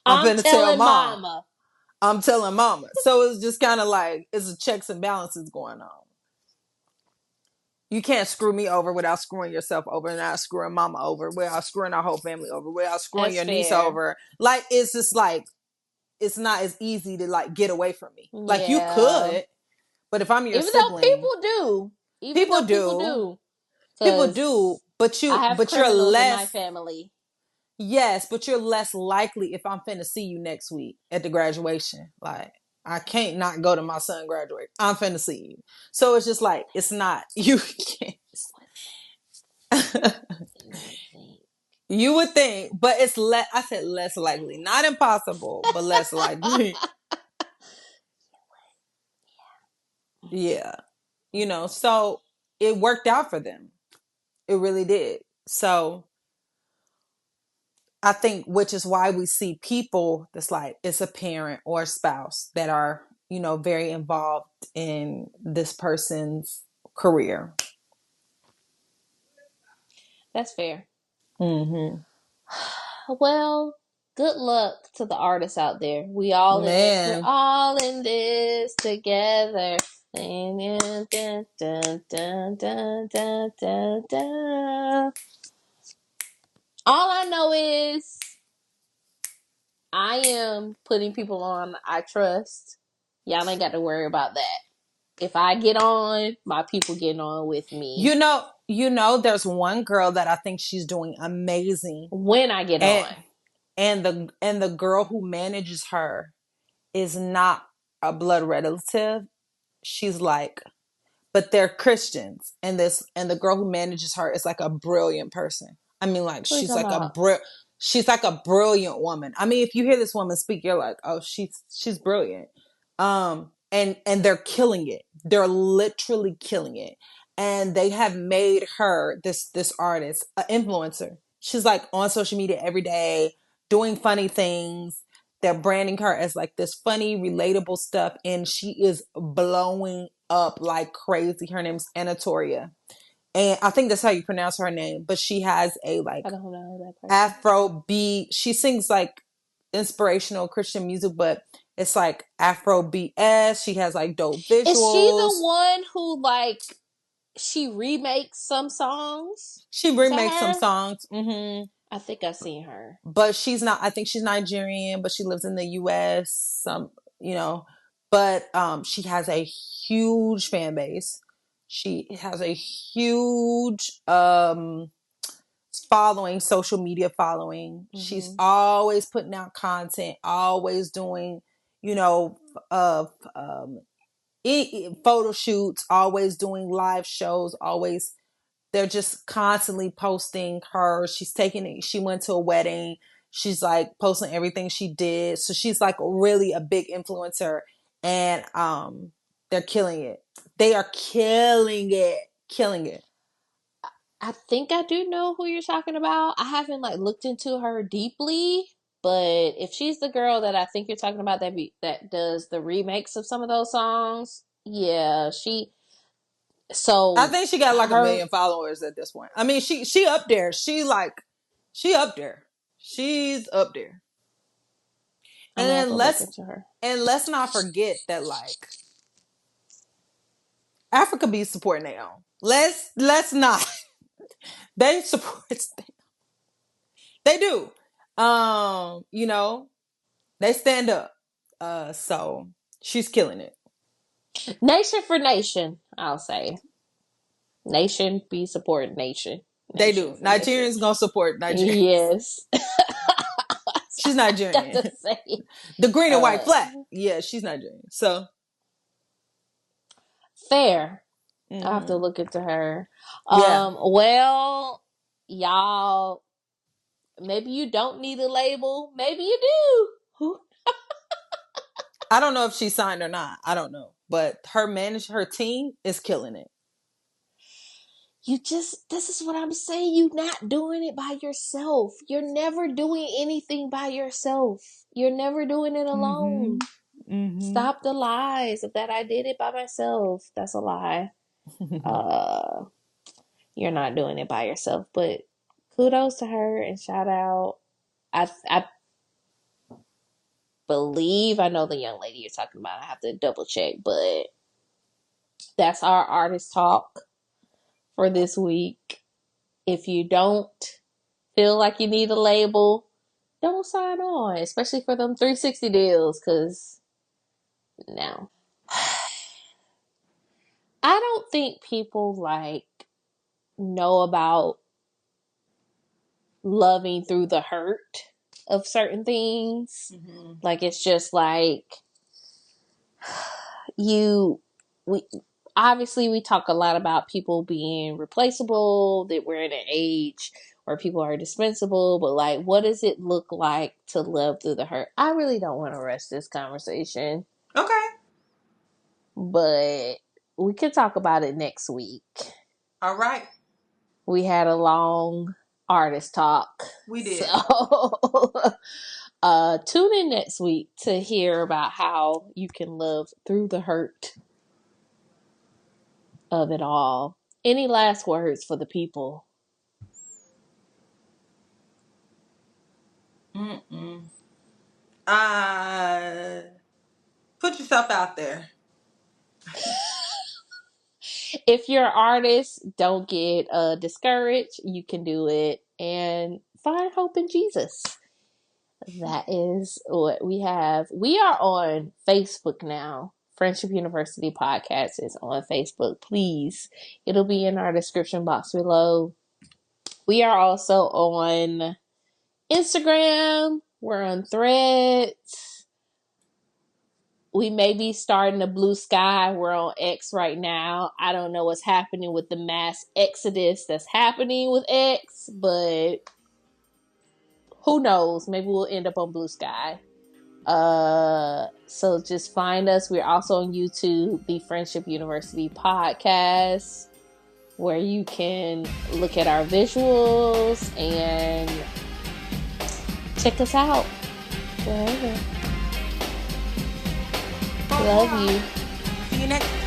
I'm I'm finna tell telling mom. mama. I'm telling mama. So it's just kind of like, it's a checks and balances going on. You can't screw me over without screwing yourself over, and without screwing mama over, without screwing our whole family over, without screwing That's your niece fair. over. Like, it's just like, it's not as easy to like get away from me. Like you Yeah. could, but if I'm your Even though sibling, people do. Even people though people do. do. People do, Because but I have you're criminals in my less. family. Yes, but you're less likely if I'm finna see you next week at the graduation. Like, I can't not go to my son graduate. I'm finna see you. So it's just like, it's not, you can't. You would think. You would think, but it's I said less likely. Not impossible, but less likely. Yeah. So it worked out for them. It really did. So I think, which is why we see people that's like, it's a parent or a spouse that are, very involved in this person's career. That's fair. Mm-hmm. Well, good luck to the artists out there. We all in this. We're Man, all in this together. Dun, dun, dun, dun, dun, dun, dun, dun. All I know is I am putting people on I trust. Y'all ain't got to worry about that. If I get on, my people getting on with me. there's one girl that I think she's doing amazing. When I get And on. the girl who manages her is not a blood relative. She's like, but they're Christians, and the girl who manages her is like a brilliant person. I mean, like What are you talking about? she's like a brilliant woman. I mean, if you hear this woman speak, you're like, oh, she's brilliant. And they're killing it. They're literally killing it, and they have made her this artist an influencer. She's like on social media every day doing funny things. They're branding her as like this funny, relatable stuff, and she is blowing up like crazy. Her name's Anatoria, and I think that's how you pronounce her name. But she has a like I don't know that person. Afro beat. She sings like inspirational Christian music, but it's like Afro BS. She has like dope Is she the visuals. one who like she remakes some songs. She Is that remakes some her? songs. Mm-hmm. I think I've seen her. But she's not. I think she's Nigerian, but she lives in the U.S. You know, but she has a huge fan base. She has a huge following, social media following. Mm-hmm. She's always putting out content, always doing, you know, photo shoots, always doing live shows, always. They're just constantly posting her. She's taking it. She went to a wedding. She's like posting everything she did. So she's like really a big influencer, and they're killing it. They are killing it, killing it. I think I do know who you're talking about. I haven't like looked into her deeply, but if she's the girl that I think you're talking about that does the remakes of some of those songs, yeah, she. So I think she got like 1 her, million followers at this point. I mean, she up there. She up there. She's up there. I'm And gonna have then to look into her. let's not forget that like Africa be supporting their own. Let's not. They support. They do. You know, they stand up. So she's killing it. Nation for nation, I'll say. Nation be supporting nation. They do. Nigerians gonna support Nigeria. Yes. She's Nigerian. Got to say. The green and white flag. Yeah, she's Nigerian. So fair. I'll have to look into her. Yeah. Well, y'all, maybe you don't need a label. Maybe you do. I don't know if she's signed or not. I don't know. But her team is killing it. This is what I'm saying. You're not doing it by yourself. You're never doing anything by yourself. You're never doing it alone. Stop the lies of that I did it by myself. That's a lie. You're not doing it by yourself, but kudos to her and shout out. I believe I know the young lady you're talking about. I have to double check, but that's our artist talk for this week. If you don't feel like you need a label, don't sign on, especially for them 360 deals, because no. I don't think people like know about loving through the hurt of certain things. Like it's just like we obviously we talk a lot about people being replaceable, that we're in an age where people are dispensable, but like what does it look like to love through the hurt? I really don't want to rush this conversation. Okay. But we could talk about it next week. All right. We had a long artist talk. We did. So tune in next week to hear about how you can love through the hurt of it all. Any last words for the people? Put yourself out there. If you're an artist, don't get discouraged. You can do it and find hope in Jesus. That is what we have. We are on Facebook now. Friendship University Podcast is on Facebook. Please, it'll be in our description box below. We are also on Instagram. We're on Threads. We may be starting a Blue Sky. We're on X right now. I don't know what's happening with the mass exodus that's happening with X, but who knows? Maybe we'll end up on Blue Sky. So just find us. We're also on YouTube, the Friendship University Podcast, where you can look at our visuals and check us out wherever. Love you. See you next time.